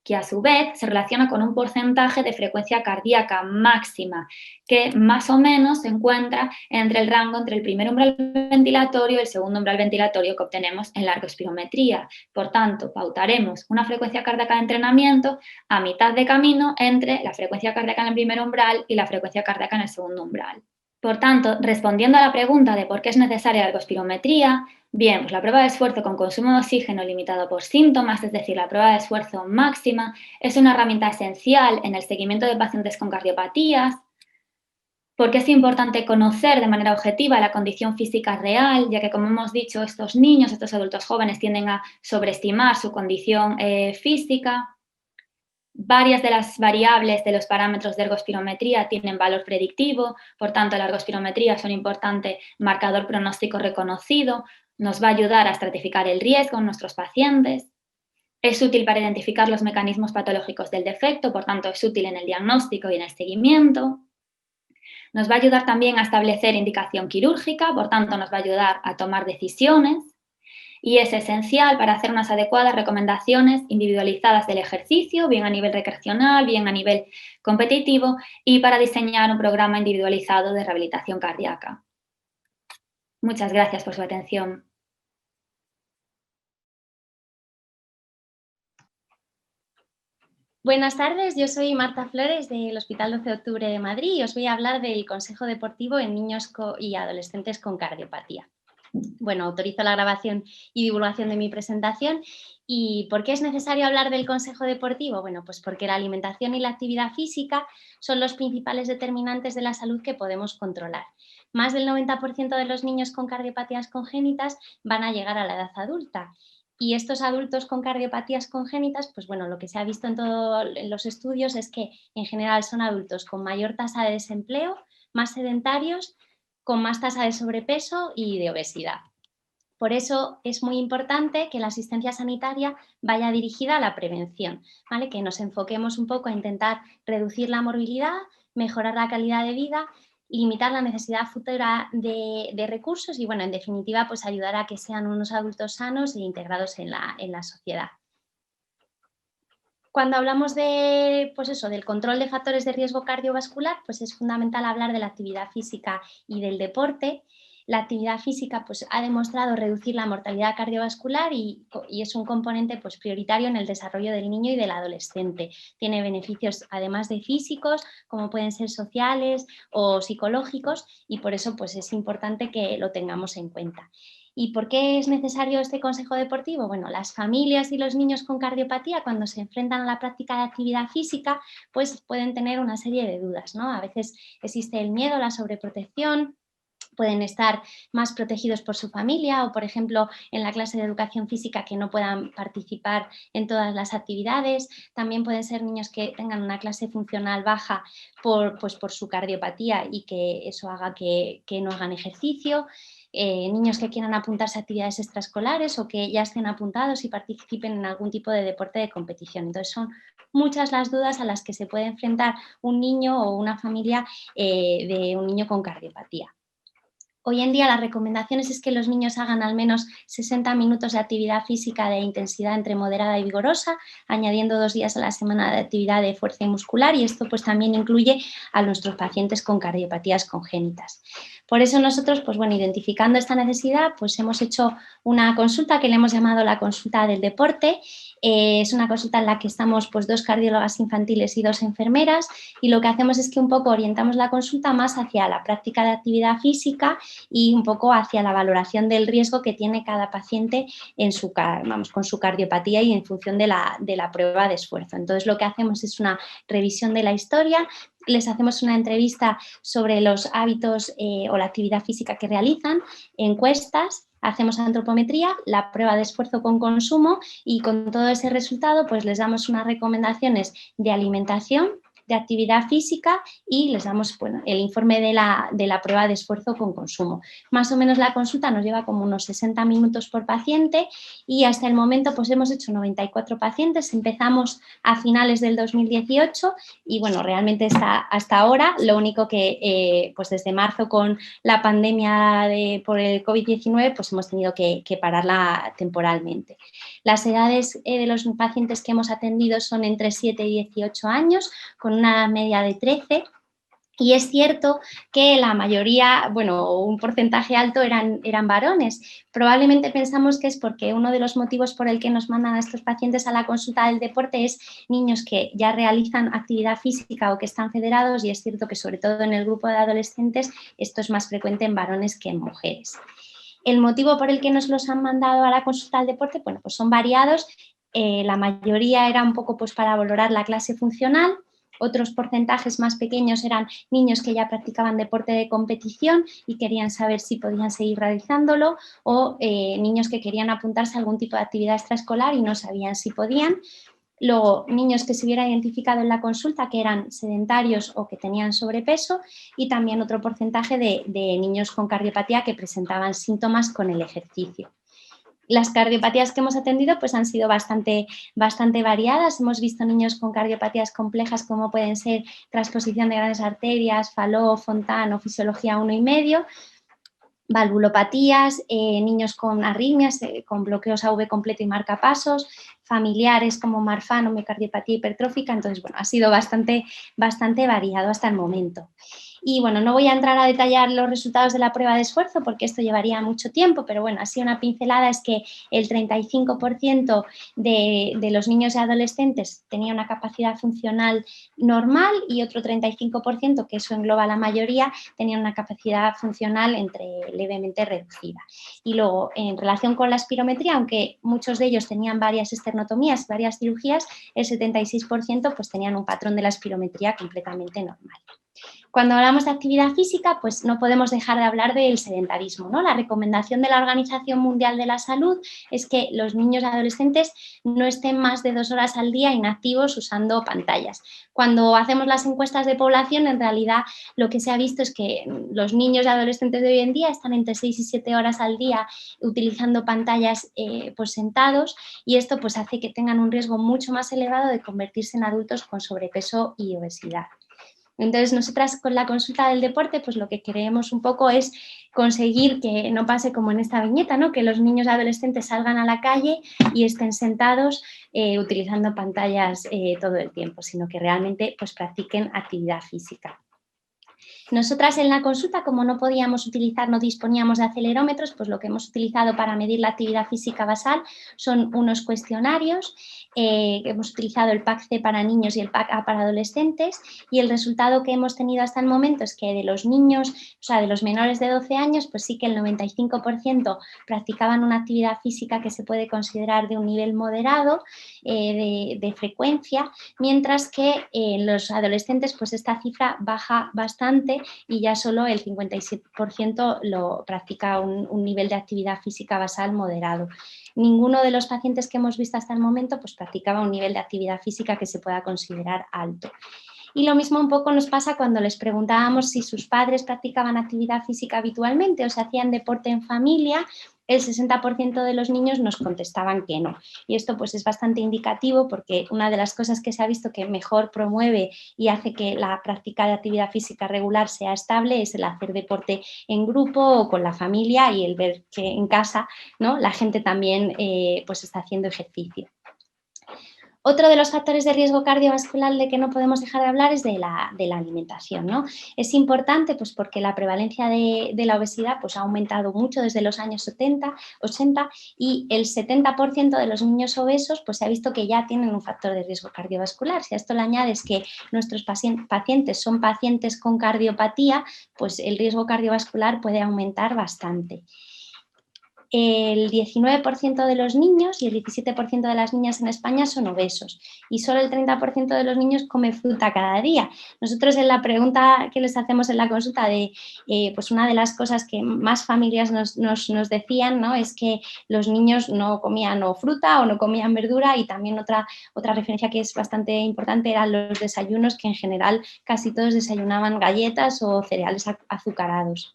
que a su vez se relaciona con un porcentaje de frecuencia cardíaca máxima, que más o menos se encuentra entre el rango entre el primer umbral ventilatorio y el segundo umbral ventilatorio que obtenemos en la ergospirometría. Por tanto, pautaremos una frecuencia cardíaca de entrenamiento a mitad de camino entre la frecuencia cardíaca en el primer umbral y la frecuencia cardíaca en el segundo umbral. Por tanto, respondiendo a la pregunta de por qué es necesaria la ergospirometría, bien, pues la prueba de esfuerzo con consumo de oxígeno limitado por síntomas, es decir, la prueba de esfuerzo máxima, es una herramienta esencial en el seguimiento de pacientes con cardiopatías, porque es importante conocer de manera objetiva la condición física real, ya que, como hemos dicho, estos niños, estos adultos jóvenes tienden a sobreestimar su condición física. Varias de las variables de los parámetros de ergospirometría tienen valor predictivo, por tanto, la ergospirometría es un importante marcador pronóstico reconocido, nos va a ayudar a estratificar el riesgo en nuestros pacientes. Es útil para identificar los mecanismos patológicos del defecto, por tanto, es útil en el diagnóstico y en el seguimiento. Nos va a ayudar también a establecer indicación quirúrgica, por tanto, nos va a ayudar a tomar decisiones. Y es esencial para hacer unas adecuadas recomendaciones individualizadas del ejercicio, bien a nivel recreacional, bien a nivel competitivo, y para diseñar un programa individualizado de rehabilitación cardíaca. Muchas gracias por su atención. Buenas tardes, yo soy Marta Flores del Hospital 12 de Octubre de Madrid y os voy a hablar del Consejo Deportivo en niños y adolescentes con cardiopatía. Bueno, autorizo la grabación y divulgación de mi presentación. ¿Y por qué es necesario hablar del consejo deportivo? Bueno, pues porque la alimentación y la actividad física son los principales determinantes de la salud que podemos controlar. Más del 90% de los niños con cardiopatías congénitas van a llegar a la edad adulta. Y estos adultos con cardiopatías congénitas, pues bueno, lo que se ha visto en todos los estudios es que en general son adultos con mayor tasa de desempleo, más sedentarios, con más tasa de sobrepeso y de obesidad. Por eso es muy importante que la asistencia sanitaria vaya dirigida a la prevención, ¿vale? Que nos enfoquemos un poco a intentar reducir la morbilidad, mejorar la calidad de vida, limitar la necesidad futura de recursos y, bueno, en definitiva, pues ayudar a que sean unos adultos sanos e integrados en la sociedad. Cuando hablamos de, pues eso, del control de factores de riesgo cardiovascular, pues es fundamental hablar de la actividad física y del deporte. La actividad física pues, ha demostrado reducir la mortalidad cardiovascular y es un componente pues, prioritario en el desarrollo del niño y del adolescente. Tiene beneficios además de físicos, como pueden ser sociales o psicológicos, y por eso pues, es importante que lo tengamos en cuenta. ¿Y por qué es necesario este consejo deportivo? Bueno, las familias y los niños con cardiopatía, cuando se enfrentan a la práctica de actividad física, pues pueden tener una serie de dudas, ¿no? A veces existe el miedo, la sobreprotección, pueden estar más protegidos por su familia o, por ejemplo, en la clase de educación física que no puedan participar en todas las actividades. También pueden ser niños que tengan una clase funcional baja por su cardiopatía y que eso haga que no hagan ejercicio. Niños que quieran apuntarse a actividades extraescolares o que ya estén apuntados y participen en algún tipo de deporte de competición. Entonces son muchas las dudas a las que se puede enfrentar un niño o una familia de un niño con cardiopatía. Hoy en día las recomendaciones es que los niños hagan al menos 60 minutos de actividad física de intensidad entre moderada y vigorosa, añadiendo 2 días a la semana de actividad de fuerza y muscular, y esto pues también incluye a nuestros pacientes con cardiopatías congénitas. Por eso nosotros, pues bueno, identificando esta necesidad, pues hemos hecho una consulta que le hemos llamado la consulta del deporte. Es una consulta en la que estamos pues 2 cardiólogas infantiles y 2 enfermeras, y lo que hacemos es que un poco orientamos la consulta más hacia la práctica de actividad física y un poco hacia la valoración del riesgo que tiene cada paciente con su cardiopatía y en función de la prueba de esfuerzo. Entonces lo que hacemos es una revisión de la historia, les hacemos una entrevista sobre los hábitos o la actividad física que realizan, encuestas, hacemos antropometría, la prueba de esfuerzo con consumo, y con todo ese resultado pues les damos unas recomendaciones de alimentación de actividad física y les damos el informe de la prueba de esfuerzo con consumo. Más o menos la consulta nos lleva como unos 60 minutos por paciente y hasta el momento pues hemos hecho 94 pacientes, empezamos a finales del 2018 y bueno, realmente hasta ahora, lo único que pues desde marzo con la pandemia por el COVID-19 pues hemos tenido que pararla temporalmente. Las edades de los pacientes que hemos atendido son entre 7 y 18 años, con una media de 13. Y es cierto que la mayoría, bueno, un porcentaje alto eran varones. Probablemente pensamos que es porque uno de los motivos por el que nos mandan a estos pacientes a la consulta del deporte es niños que ya realizan actividad física o que están federados, y es cierto que sobre todo en el grupo de adolescentes esto es más frecuente en varones que en mujeres. El motivo por el que nos los han mandado a la consulta del deporte, bueno, pues son variados. La mayoría era un poco pues para valorar la clase funcional. Otros porcentajes más pequeños eran niños que ya practicaban deporte de competición y querían saber si podían seguir realizándolo, o niños que querían apuntarse a algún tipo de actividad extraescolar y no sabían si podían. Luego, niños que se hubiera identificado en la consulta que eran sedentarios o que tenían sobrepeso, y también otro porcentaje de niños con cardiopatía que presentaban síntomas con el ejercicio. Las cardiopatías que hemos atendido pues han sido bastante variadas. Hemos visto niños con cardiopatías complejas como pueden ser transposición de grandes arterias, Fallot, Fontan o fisiología 1,5, valvulopatías, niños con arritmias, con bloqueos AV completo y marcapasos, familiares como Marfan o miocardiopatía hipertrófica. Entonces, bueno, ha sido bastante variado hasta el momento. Y bueno, no voy a entrar a detallar los resultados de la prueba de esfuerzo porque esto llevaría mucho tiempo, pero bueno, así una pincelada es que el 35% de los niños y adolescentes tenía una capacidad funcional normal y otro 35%, que eso engloba la mayoría, tenía una capacidad funcional entre levemente reducida. Y luego, en relación con la espirometría, aunque muchos de ellos tenían varias esternotomías, varias cirugías, el 76% pues tenían un patrón de la espirometría completamente normal. Cuando hablamos de actividad física, pues no podemos dejar de hablar del sedentarismo, ¿no? La recomendación de la Organización Mundial de la Salud es que los niños y adolescentes no estén más de 2 horas al día inactivos usando pantallas. Cuando hacemos las encuestas de población, en realidad lo que se ha visto es que los niños y adolescentes de hoy en día están entre 6 y 7 horas al día utilizando pantallas pues sentados, y esto pues hace que tengan un riesgo mucho más elevado de convertirse en adultos con sobrepeso y obesidad. Entonces, nosotras con la consulta del deporte, pues lo que queremos un poco es conseguir que no pase como en esta viñeta, ¿no? Que los niños y adolescentes salgan a la calle y estén sentados utilizando pantallas todo el tiempo, sino que realmente pues practiquen actividad física. Nosotras en la consulta, como no disponíamos de acelerómetros, pues lo que hemos utilizado para medir la actividad física basal son unos cuestionarios. Hemos utilizado el PAC-C para niños y el PAC-A para adolescentes, y el resultado que hemos tenido hasta el momento es que de los niños, o sea, de los menores de 12 años, pues sí que el 95% practicaban una actividad física que se puede considerar de un nivel moderado de frecuencia, mientras que en los adolescentes pues esta cifra baja bastante y ya solo el 57% lo practica un nivel de actividad física basal moderado. Ninguno de los pacientes que hemos visto hasta el momento pues practicaba un nivel de actividad física que se pueda considerar alto. Y lo mismo un poco nos pasa cuando les preguntábamos si sus padres practicaban actividad física habitualmente o si hacían deporte en familia. El 60% de los niños nos contestaban que no. Y esto pues es bastante indicativo, porque una de las cosas que se ha visto que mejor promueve y hace que la práctica de actividad física regular sea estable es el hacer deporte en grupo o con la familia, y el ver que en casa, ¿no?, la gente también pues está haciendo ejercicio. Otro de los factores de riesgo cardiovascular de que no podemos dejar de hablar es de la alimentación, ¿no? Es importante pues porque la prevalencia de la obesidad pues ha aumentado mucho desde los años 80 y el 70% de los niños obesos pues se ha visto que ya tienen un factor de riesgo cardiovascular. Si a esto le añades que nuestros pacientes son pacientes con cardiopatía, pues el riesgo cardiovascular puede aumentar bastante. el 19% de los niños y el 17% de las niñas en España son obesos y solo el 30% de los niños come fruta cada día. Nosotros en la pregunta que les hacemos en la consulta pues una de las cosas que más familias nos decían, ¿no?, es que los niños no comían o fruta o no comían verdura, y también otra referencia que es bastante importante eran los desayunos, que en general casi todos desayunaban galletas o cereales azucarados.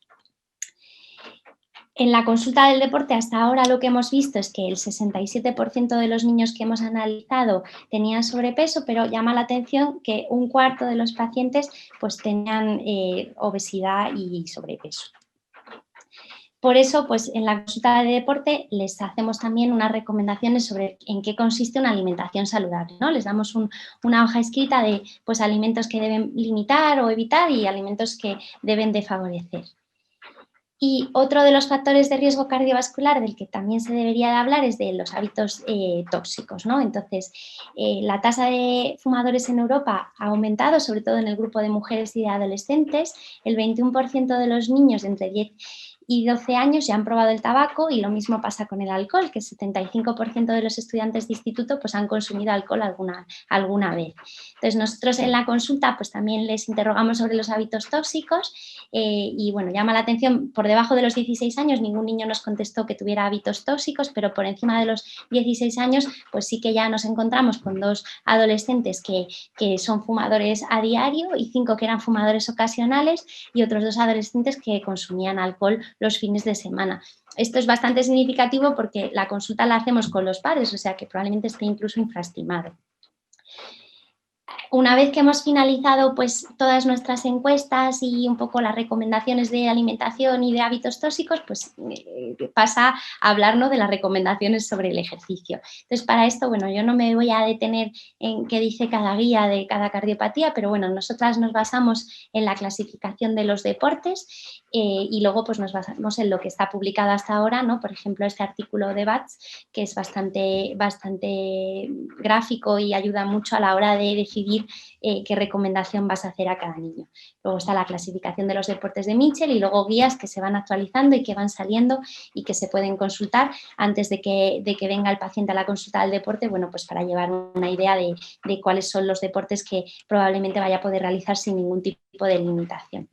En la consulta del deporte hasta ahora lo que hemos visto es que el 67% de los niños que hemos analizado tenían sobrepeso, pero llama la atención que un cuarto de los pacientes pues tenían obesidad y sobrepeso. Por eso, pues en la consulta de deporte les hacemos también unas recomendaciones sobre en qué consiste una alimentación saludable, ¿no? Les damos una hoja escrita de pues, alimentos que deben limitar o evitar y alimentos que deben de favorecer. Y otro de los factores de riesgo cardiovascular del que también se debería de hablar es de los hábitos tóxicos, ¿no? Entonces, la tasa de fumadores en Europa ha aumentado, sobre todo en el grupo de mujeres y de adolescentes. El 21% de los niños de entre 10 y 12 años ya han probado el tabaco, y lo mismo pasa con el alcohol, que el 75% de los estudiantes de instituto pues, han consumido alcohol alguna vez. Entonces, nosotros en la consulta pues, también les interrogamos sobre los hábitos tóxicos y bueno, llama la atención, por debajo de los 16 años ningún niño nos contestó que tuviera hábitos tóxicos, pero por encima de los 16 años pues sí que ya nos encontramos con 2 adolescentes que son fumadores a diario y 5 que eran fumadores ocasionales, y otros 2 adolescentes que consumían alcohol los fines de semana. Esto es bastante significativo porque la consulta la hacemos con los padres, o sea que probablemente esté incluso infraestimado. Una vez que hemos finalizado pues, todas nuestras encuestas y un poco las recomendaciones de alimentación y de hábitos tóxicos, pues pasa a hablarnos de las recomendaciones sobre el ejercicio. Entonces, para esto, bueno, yo no me voy a detener en qué dice cada guía de cada cardiopatía, pero bueno, nosotras nos basamos en la clasificación de los deportes y luego pues nos basamos en lo que está publicado hasta ahora, ¿no? Por ejemplo, este artículo de Batts, que es bastante gráfico y ayuda mucho a la hora de decidir qué recomendación vas a hacer a cada niño. Luego está la clasificación de los deportes de Mitchell y luego guías que se van actualizando y que van saliendo y que se pueden consultar antes de que venga el paciente a la consulta del deporte, bueno, pues para llevar una idea de cuáles son los deportes que probablemente vaya a poder realizar sin ningún tipo de limitación.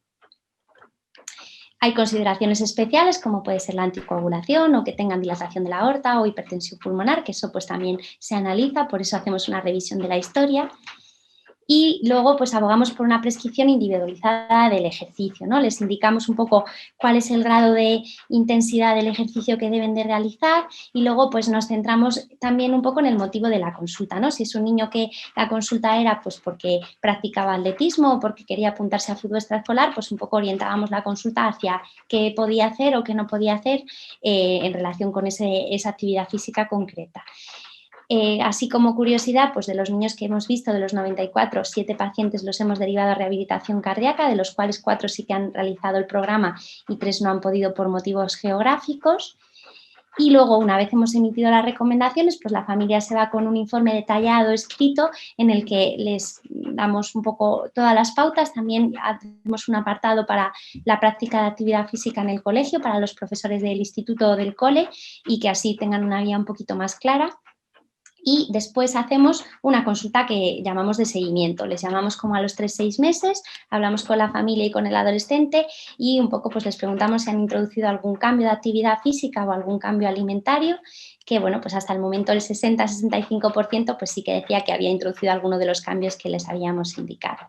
Hay consideraciones especiales como puede ser la anticoagulación o que tengan dilatación de la aorta o hipertensión pulmonar, que eso pues también se analiza, por eso hacemos una revisión de la historia. Y luego pues abogamos por una prescripción individualizada del ejercicio, ¿no? Les indicamos un poco cuál es el grado de intensidad del ejercicio que deben de realizar y luego pues nos centramos también un poco en el motivo de la consulta, ¿no? Si es un niño que la consulta era pues porque practicaba atletismo o porque quería apuntarse a fútbol extraescolar, pues un poco orientábamos la consulta hacia qué podía hacer o qué no podía hacer en relación con esa actividad física concreta. Así como curiosidad, pues de los niños que hemos visto, de los 94, 7 pacientes los hemos derivado a rehabilitación cardíaca, de los cuales 4 sí que han realizado el programa y 3 no han podido por motivos geográficos. Y luego, una vez hemos emitido las recomendaciones, pues la familia se va con un informe detallado escrito en el que les damos un poco todas las pautas. También hacemos un apartado para la práctica de actividad física en el colegio, para los profesores del instituto o del cole, y que así tengan una guía un poquito más clara. Y después hacemos una consulta que llamamos de seguimiento. Les llamamos como a los 3-6 meses, hablamos con la familia y con el adolescente y un poco pues les preguntamos si han introducido algún cambio de actividad física o algún cambio alimentario, que bueno, pues hasta el momento el 60-65% pues sí que decía que había introducido alguno de los cambios que les habíamos indicado.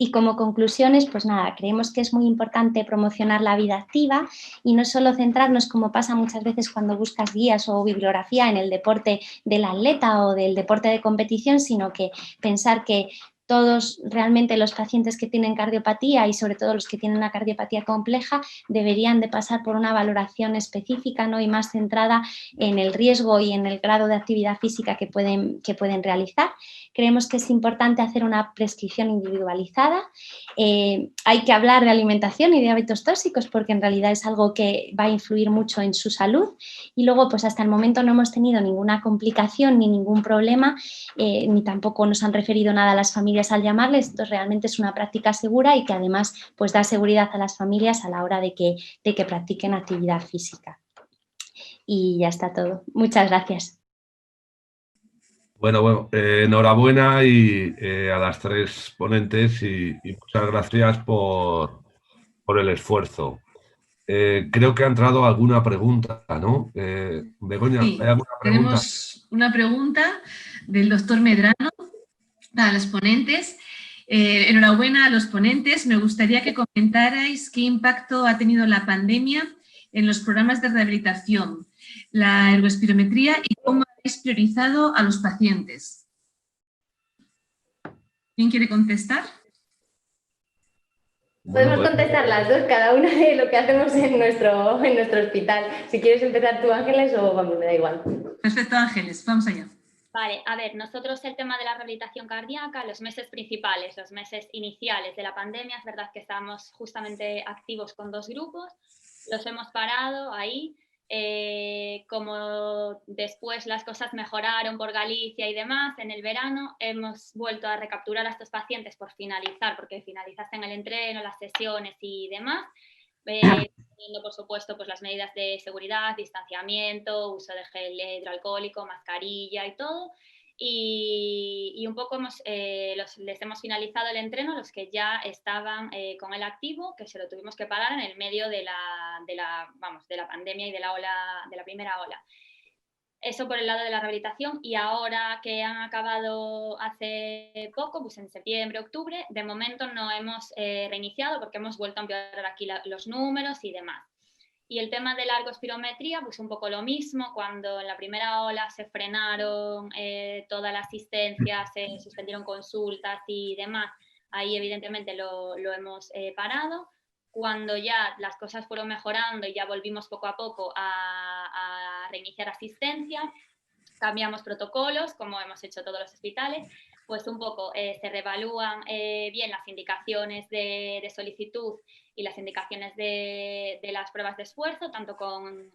Y como conclusiones, pues nada, creemos que es muy importante promocionar la vida activa y no solo centrarnos, como pasa muchas veces cuando buscas guías o bibliografía, en el deporte del atleta o del deporte de competición, sino que pensar que todos realmente los pacientes que tienen cardiopatía y sobre todo los que tienen una cardiopatía compleja deberían de pasar por una valoración específica, ¿no? Y más centrada en el riesgo y en el grado de actividad física que pueden realizar. Creemos que es importante hacer una prescripción individualizada. Hay que hablar de alimentación y de hábitos tóxicos porque en realidad es algo que va a influir mucho en su salud. Y luego, pues hasta el momento no hemos tenido ninguna complicación ni ningún problema, ni tampoco nos han referido nada a las familias al llamarles. Entonces realmente es una práctica segura y que además pues da seguridad a las familias a la hora de que practiquen actividad física. y ya está todo. Muchas gracias. Bueno, enhorabuena y a las tres ponentes y muchas gracias por el esfuerzo. Creo que ha entrado alguna pregunta, ¿no? Begoña, Sí, ¿hay alguna pregunta? tenemos una pregunta del doctor Medrano para los ponentes. Enhorabuena a los ponentes. Me gustaría que comentarais qué impacto ha tenido la pandemia en los programas de rehabilitación, la ergoespirometría y cómo habéis priorizado a los pacientes. ¿Quién quiere contestar? Podemos contestar las dos, cada una de lo que hacemos en nuestro hospital. Si quieres empezar tú, Ángeles, o vamos, me da igual. Perfecto, Ángeles, vamos allá. Vale, a ver, nosotros el tema de la rehabilitación cardíaca, los meses principales, los meses iniciales de la pandemia, es verdad que estábamos justamente activos con 2 grupos, los hemos parado ahí, como después las cosas mejoraron por Galicia y demás, en el verano hemos vuelto a recapturar a estos pacientes por finalizar, porque finalizasen el entreno, las sesiones y demás, teniendo por supuesto pues las medidas de seguridad, distanciamiento, uso de gel hidroalcohólico, mascarilla y todo. Y un poco les hemos finalizado el entreno, los que ya estaban con el activo, que se lo tuvimos que parar en el medio de la pandemia y de la primera ola. Eso por el lado de la rehabilitación, y ahora que han acabado hace poco, pues en septiembre, octubre, de momento no hemos reiniciado porque hemos vuelto a empeorar aquí los números y demás. Y el tema de la ergoespirometría, pues un poco lo mismo, cuando en la primera ola se frenaron toda la asistencia, se suspendieron consultas y demás, ahí evidentemente lo hemos parado. Cuando ya las cosas fueron mejorando y ya volvimos poco a poco a reiniciar asistencia, cambiamos protocolos, como hemos hecho todos los hospitales, pues un poco se reevalúan bien las indicaciones de solicitud y las indicaciones de las pruebas de esfuerzo, tanto con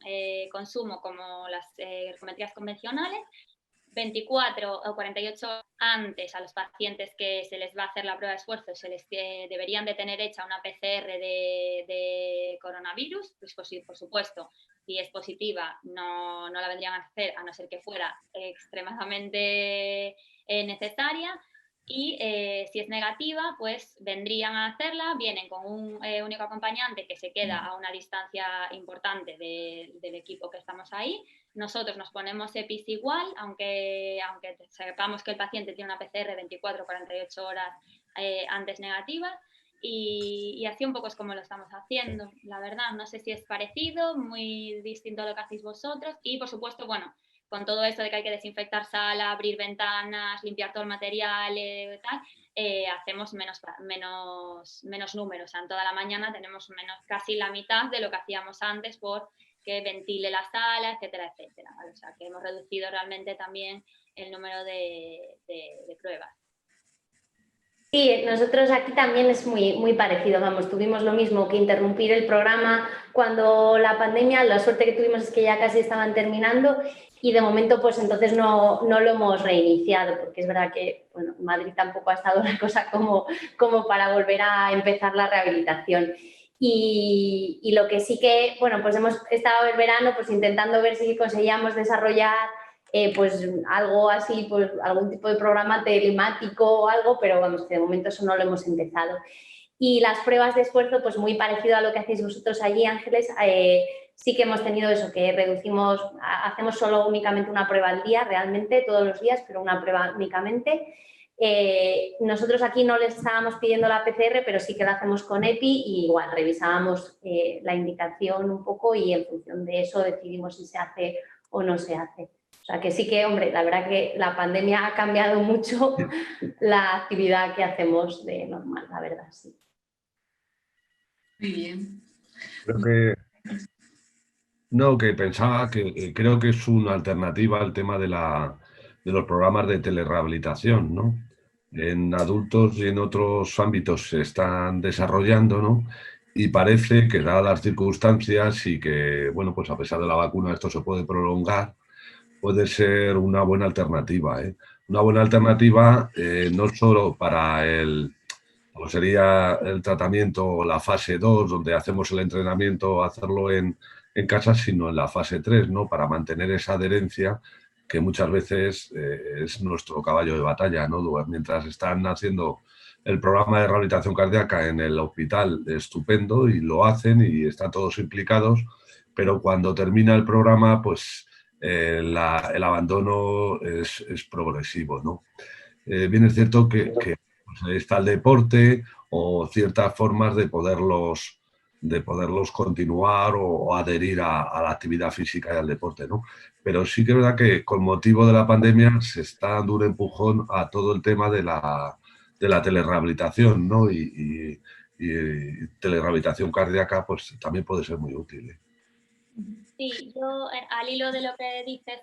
consumo como las ergometrías convencionales. 24 o 48 horas antes a los pacientes que se les va a hacer la prueba de esfuerzo se les deberían de tener hecha una PCR de coronavirus, pues por supuesto, si es positiva no la vendrían a hacer a no ser que fuera extremadamente necesaria, y si es negativa pues vendrían a hacerla, vienen con un único acompañante que se queda a una distancia importante del equipo que estamos ahí. Nosotros nos ponemos EPIs igual, aunque sepamos que el paciente tiene una PCR 24 o 48 horas antes negativa, y así un poco es como lo estamos haciendo, la verdad. No sé si es parecido, muy distinto a lo que hacéis vosotros, y por supuesto, bueno, con todo esto de que hay que desinfectar sala, abrir ventanas, limpiar todo el material, tal, hacemos menos números. O sea, en toda la mañana tenemos casi la mitad de lo que hacíamos antes por que ventile la sala, etcétera, etcétera. ¿Vale? O sea, que hemos reducido realmente también el número de pruebas. Sí, nosotros aquí también es muy parecido, vamos, tuvimos lo mismo que interrumpir el programa cuando la pandemia, la suerte que tuvimos es que ya casi estaban terminando, y de momento pues entonces no lo hemos reiniciado, porque es verdad que bueno, en Madrid tampoco ha estado la cosa como para volver a empezar la rehabilitación. Y lo que sí que, bueno, pues hemos estado el verano pues intentando ver si conseguíamos desarrollar pues algo así, pues algún tipo de programa telemático o algo, pero vamos, que de momento eso no lo hemos empezado. Y las pruebas de esfuerzo, pues muy parecido a lo que hacéis vosotros allí, Ángeles, sí que hemos tenido eso, que hacemos solo únicamente una prueba al día, realmente, todos los días, pero una prueba únicamente. Nosotros aquí no les estábamos pidiendo la PCR, pero sí que la hacemos con EPI, y igual revisábamos la indicación un poco y en función de eso decidimos si se hace o no se hace. O sea que sí que, hombre, la verdad que la pandemia ha cambiado mucho la actividad que hacemos de normal, la verdad, sí. Muy bien. Que pensaba que creo que es una alternativa al tema de los programas de telerehabilitación, ¿no? En adultos y en otros ámbitos se están desarrollando, ¿no? Y parece que, dadas las circunstancias y que, bueno, pues a pesar de la vacuna esto se puede prolongar, puede ser una buena alternativa, ¿eh? Una buena alternativa no solo para como sería el tratamiento, la fase 2, donde hacemos el entrenamiento, hacerlo en en casa, sino en la fase 3, ¿no? Para mantener esa adherencia que muchas veces es nuestro caballo de batalla, ¿no? Mientras están haciendo el programa de rehabilitación cardíaca en el hospital, estupendo, y lo hacen y están todos implicados, pero cuando termina el programa, pues el abandono es progresivo, ¿no? Bien es cierto que pues, está el deporte o ciertas formas de poderlos continuar o adherir a la actividad física y al deporte, ¿no? Pero sí que es verdad que con motivo de la pandemia se está dando un empujón a todo el tema de la telerehabilitación, ¿no? Y telerehabilitación cardíaca pues también puede ser muy útil, ¿eh? Sí, yo al hilo de lo que dices,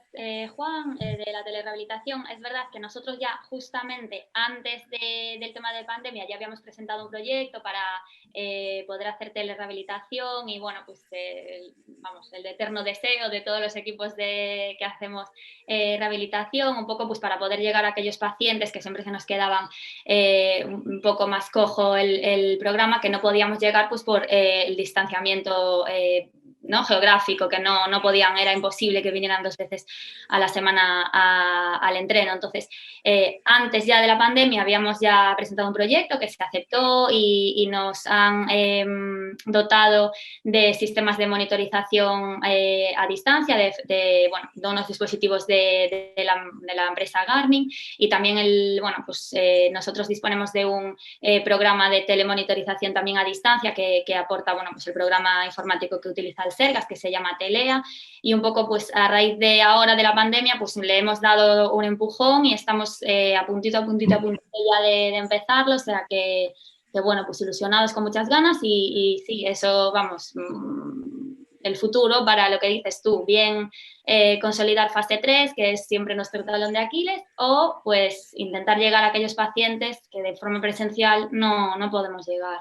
Juan, de la telerehabilitación, es verdad que nosotros ya justamente antes del tema de pandemia ya habíamos presentado un proyecto para poder hacer telerehabilitación y bueno, pues vamos, el eterno deseo de todos los equipos que hacemos rehabilitación, un poco pues para poder llegar a aquellos pacientes que siempre se nos quedaban un poco más cojo el programa, que no podíamos llegar pues por el distanciamiento ¿no? geográfico, que no podían, era imposible que vinieran 2 veces a la semana al entreno. Entonces, antes ya de la pandemia habíamos ya presentado un proyecto que se aceptó y nos han dotado de sistemas de monitorización a distancia de unos dispositivos de la empresa Garmin, y también nosotros disponemos de un programa de telemonitorización también a distancia que aporta pues el programa informático que utiliza el Sergas, que se llama Telea, y un poco pues a raíz de ahora de la pandemia pues le hemos dado un empujón y estamos a puntito ya de empezarlo, o sea que bueno, pues ilusionados con muchas ganas y sí, eso vamos, el futuro para lo que dices tú, bien consolidar fase 3, que es siempre nuestro talón de Aquiles, o pues intentar llegar a aquellos pacientes que de forma presencial no podemos llegar.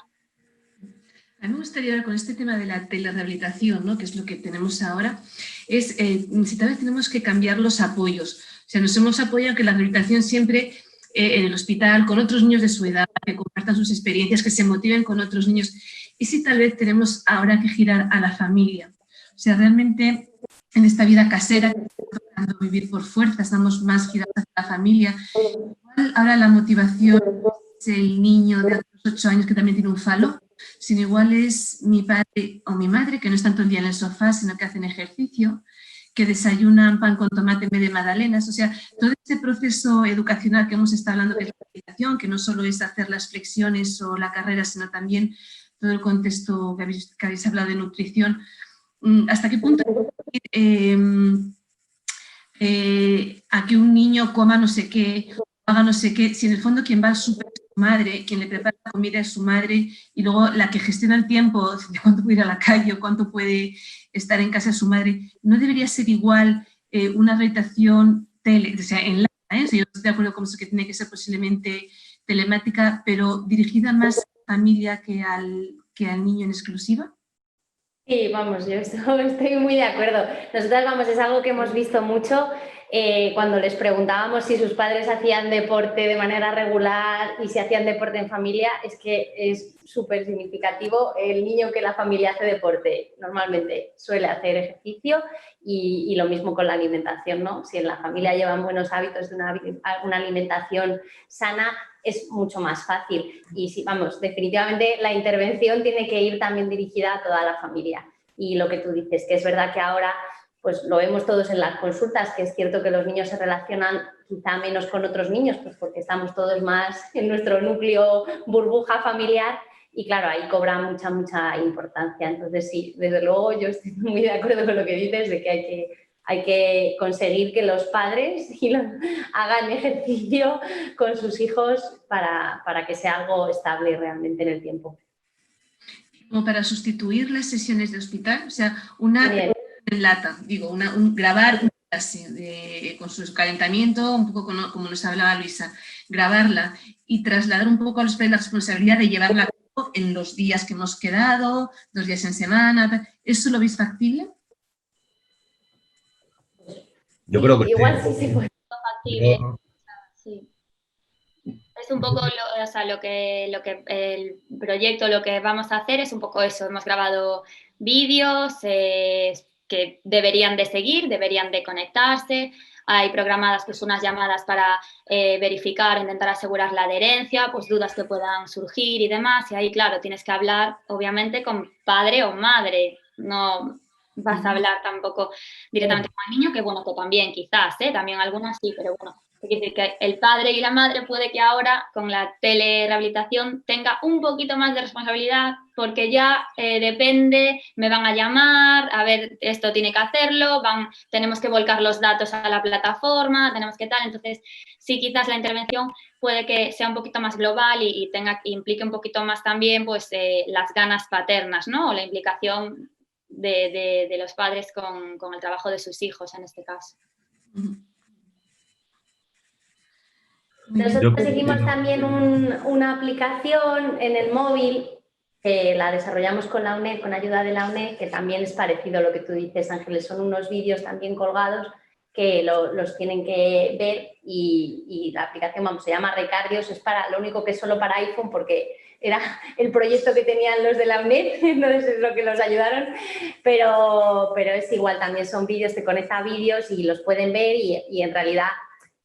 A mí me gustaría hablar con este tema de la telerehabilitación, ¿no? Que es lo que tenemos ahora, es si tal vez tenemos que cambiar los apoyos. O sea, nos hemos apoyado que la rehabilitación siempre en el hospital, con otros niños de su edad, que compartan sus experiencias, que se motiven con otros niños. Y si tal vez tenemos ahora que girar a la familia. O sea, realmente en esta vida casera, que estamos tratando de vivir por fuerza, estamos más girados hacia la familia. Igual ahora la motivación es el niño de otros 8 años que también tiene un falo, sino igual es mi padre o mi madre, que no están todo el día en el sofá, sino que hacen ejercicio, que desayunan pan con tomate en vez de magdalenas. O sea, todo este proceso educacional que hemos estado hablando, que es la rehabilitación, que no solo es hacer las flexiones o la carrera, sino también todo el contexto que habéis hablado de nutrición. ¿Hasta qué punto a que un niño coma no sé qué, haga no sé qué, si en el fondo quien va al súper es su madre, quien le prepara la comida es su madre, y luego la que gestiona el tiempo de cuánto puede ir a la calle o cuánto puede estar en casa es su madre? ¿No debería ser igual una rehabilitación o sea, en la, o sea, yo estoy de acuerdo con eso, que tiene que ser posiblemente telemática, pero dirigida más a la familia que al niño en exclusiva? Sí, vamos, yo estoy muy de acuerdo. Nosotras, vamos, es algo que hemos visto mucho cuando les preguntábamos si sus padres hacían deporte de manera regular y si hacían deporte en familia, es que es súper significativo el niño que la familia hace deporte. Normalmente suele hacer ejercicio y lo mismo con la alimentación, ¿no? Si en la familia llevan buenos hábitos de una alimentación sana, es mucho más fácil. Y sí, vamos, definitivamente la intervención tiene que ir también dirigida a toda la familia. Y lo que tú dices, que es verdad que ahora pues lo vemos todos en las consultas, que es cierto que los niños se relacionan quizá menos con otros niños, pues porque estamos todos más en nuestro núcleo burbuja familiar y claro, ahí cobra mucha importancia. Entonces sí, desde luego yo estoy muy de acuerdo con lo que dices de que hay que conseguir que los padres hagan ejercicio con sus hijos para que sea algo estable realmente en el tiempo. Como para sustituir las sesiones de hospital, o sea, una en lata, digo, grabar una clase con su calentamiento, un poco como nos hablaba Luisa, grabarla y trasladar un poco a los padres la responsabilidad de llevarla a cabo en los días que hemos quedado, 2 días en semana. ¿Eso lo veis factible? Yo creo que igual sí se puede. Factible. Sí. Es un poco lo que el proyecto, lo que vamos a hacer es un poco eso. Hemos grabado vídeos que deberían de seguir, deberían de conectarse. Hay programadas pues unas llamadas para verificar, intentar asegurar la adherencia, pues dudas que puedan surgir y demás. Y ahí, claro, tienes que hablar obviamente con padre o madre. No vas a hablar tampoco directamente con el niño, que bueno, que también quizás, también algunas sí, pero bueno. Quiere decir que el padre y la madre puede que ahora con la telerehabilitación tenga un poquito más de responsabilidad porque ya depende, me van a llamar, a ver, esto tiene que hacerlo, tenemos que volcar los datos a la plataforma, tenemos que tal. Entonces, sí, quizás la intervención puede que sea un poquito más global y implique un poquito más también pues, las ganas paternas, ¿no? O la implicación de los padres con el trabajo de sus hijos en este caso. Nosotros hicimos también una aplicación en el móvil que la desarrollamos con la UNED, con ayuda de la UNED, que también es parecido a lo que tú dices, Ángeles. Son unos vídeos también colgados que los tienen que ver y la aplicación, vamos, se llama Recardios, lo único que es solo para iPhone porque era el proyecto que tenían los de la UNED, entonces es lo que los ayudaron, pero es igual, también son vídeos, te conecta a vídeos y los pueden ver y en realidad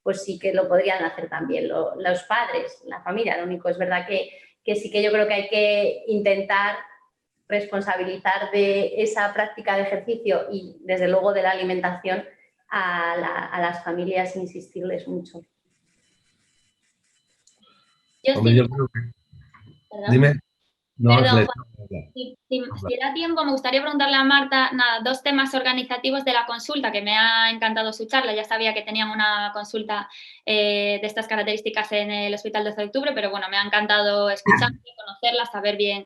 pues sí que lo podrían hacer también los padres, la familia. Lo único es verdad que sí que yo creo que hay que intentar responsabilizar de esa práctica de ejercicio y desde luego de la alimentación a las familias, insistirles mucho. Hombre, yo creo que... Dime. No, Perdón, Ángeles. si da tiempo, me gustaría preguntarle a Marta, dos temas organizativos de la consulta, que me ha encantado su charla. Ya sabía que tenían una consulta de estas características en el Hospital 12 de Octubre, pero bueno, me ha encantado escucharla, conocerla, saber bien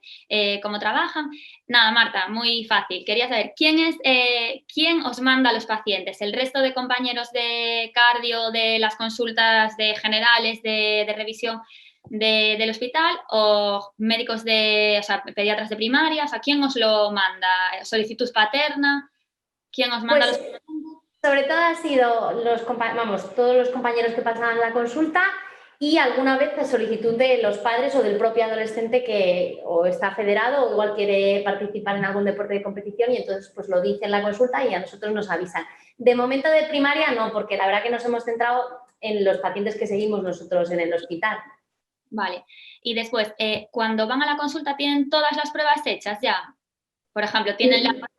cómo trabajan. Nada, Marta, muy fácil. Quería saber, ¿quién os manda a los pacientes? ¿El resto de compañeros de cardio, de las consultas de generales, de revisión del hospital o médicos pediatras de primaria? O sea, ¿quién os lo manda? ¿Solicitud paterna? ¿Quién os manda pues, los pacientes? Sobre todo ha sido todos los compañeros que pasaban la consulta y alguna vez a solicitud de los padres o del propio adolescente que o está federado o igual quiere participar en algún deporte de competición y entonces pues lo dice en la consulta y a nosotros nos avisan. De momento de primaria no, porque la verdad que nos hemos centrado en los pacientes que seguimos nosotros en el hospital. Vale. Y después, cuando van a la consulta, ¿tienen todas las pruebas hechas ya? Por ejemplo, ¿tienen la radio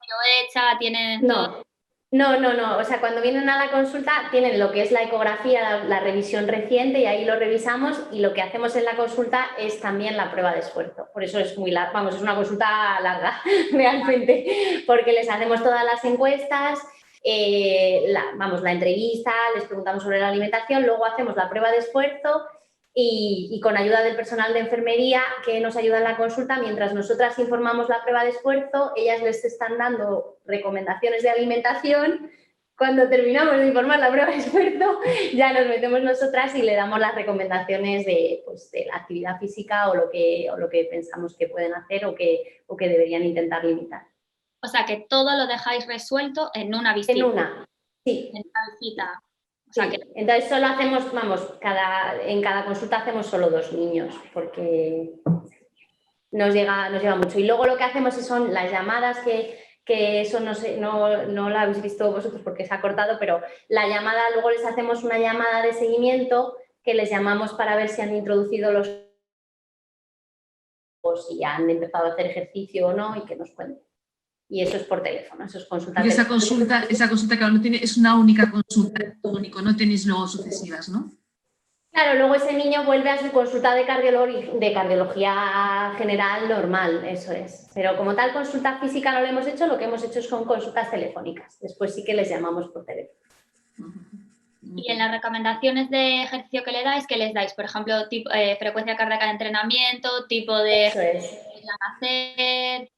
hecha? ¿Tienen todo? No. O sea, cuando vienen a la consulta tienen lo que es la ecografía, la revisión reciente y ahí lo revisamos y lo que hacemos en la consulta es también la prueba de esfuerzo. Por eso es muy larga, vamos, es una consulta larga realmente, porque les hacemos todas las encuestas, la entrevista, les preguntamos sobre la alimentación, luego hacemos la prueba de esfuerzo y con ayuda del personal de enfermería que nos ayuda en la consulta, mientras nosotras informamos la prueba de esfuerzo, ellas les están dando recomendaciones de alimentación. Cuando terminamos de informar la prueba de esfuerzo, ya nos metemos nosotras y le damos las recomendaciones de la actividad física o lo que pensamos que pueden hacer o que deberían intentar limitar. O sea, que todo lo dejáis resuelto en una visita. En una, sí. En una visita. Sí, entonces solo hacemos, en cada consulta hacemos solo 2 niños, porque nos llega mucho. Y luego lo que hacemos son las llamadas, que eso no la habéis visto vosotros porque se ha cortado, pero la llamada, luego les hacemos una llamada de seguimiento que les llamamos para ver si han introducido o si han empezado a hacer ejercicio o no y que nos cuenten. Y eso es por teléfono, eso es consulta. Y esa consulta que no tiene, es una única consulta, único, no tenéis luego sucesivas, ¿no? Claro, luego ese niño vuelve a su consulta de cardiología general normal, eso es. Pero como tal consulta física no lo hemos hecho, lo que hemos hecho son consultas telefónicas. Después sí que les llamamos por teléfono. Y en las recomendaciones de ejercicio que le dais, ¿qué les dais? Por ejemplo, frecuencia cardíaca de entrenamiento, tipo de hacer,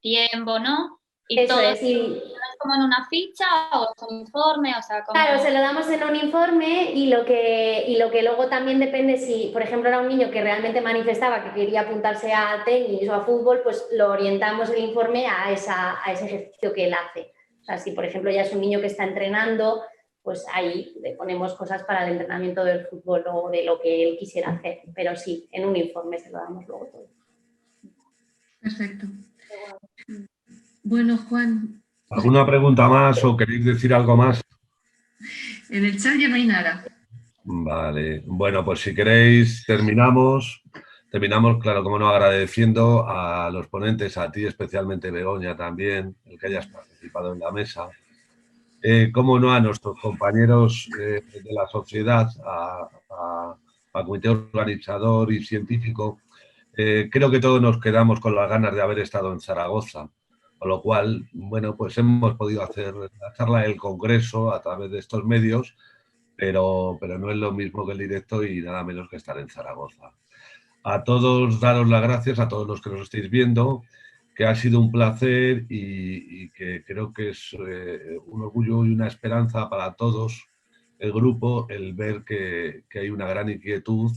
tiempo, ¿no? Y eso todo es, sí. ¿Es como en una ficha o es un informe? O sea, como... Claro, se lo damos en un informe y lo que luego también depende si, por ejemplo, era un niño que realmente manifestaba que quería apuntarse a tenis o a fútbol, pues lo orientamos el informe a ese ejercicio que él hace. O sea, si por ejemplo ya es un niño que está entrenando, pues ahí le ponemos cosas para el entrenamiento del fútbol o de lo que él quisiera hacer. Pero sí, en un informe se lo damos luego todo. Perfecto. Bueno, Juan. ¿Alguna pregunta más o queréis decir algo más? En el chat ya no hay nada. Vale, bueno, pues si queréis terminamos, claro, como no, agradeciendo a los ponentes, a ti especialmente, Begoña, también, el que hayas participado en la mesa. Cómo no, a nuestros compañeros de la sociedad, al comité organizador y científico. Creo que todos nos quedamos con las ganas de haber estado en Zaragoza, con lo cual, bueno, pues hemos podido hacer la charla del Congreso a través de estos medios, pero no es lo mismo que el directo y nada menos que estar en Zaragoza. A todos daros las gracias, a todos los que nos estáis viendo, que ha sido un placer y que creo que es un orgullo y una esperanza para todos el grupo el ver que hay una gran inquietud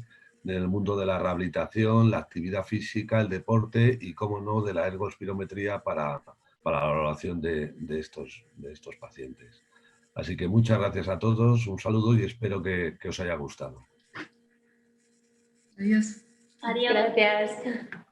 en el mundo de la rehabilitación, la actividad física, el deporte y, cómo no, de la ergospirometría para la valoración de estos pacientes. Así que muchas gracias a todos, un saludo y espero que os haya gustado. Adiós. Adiós. Gracias.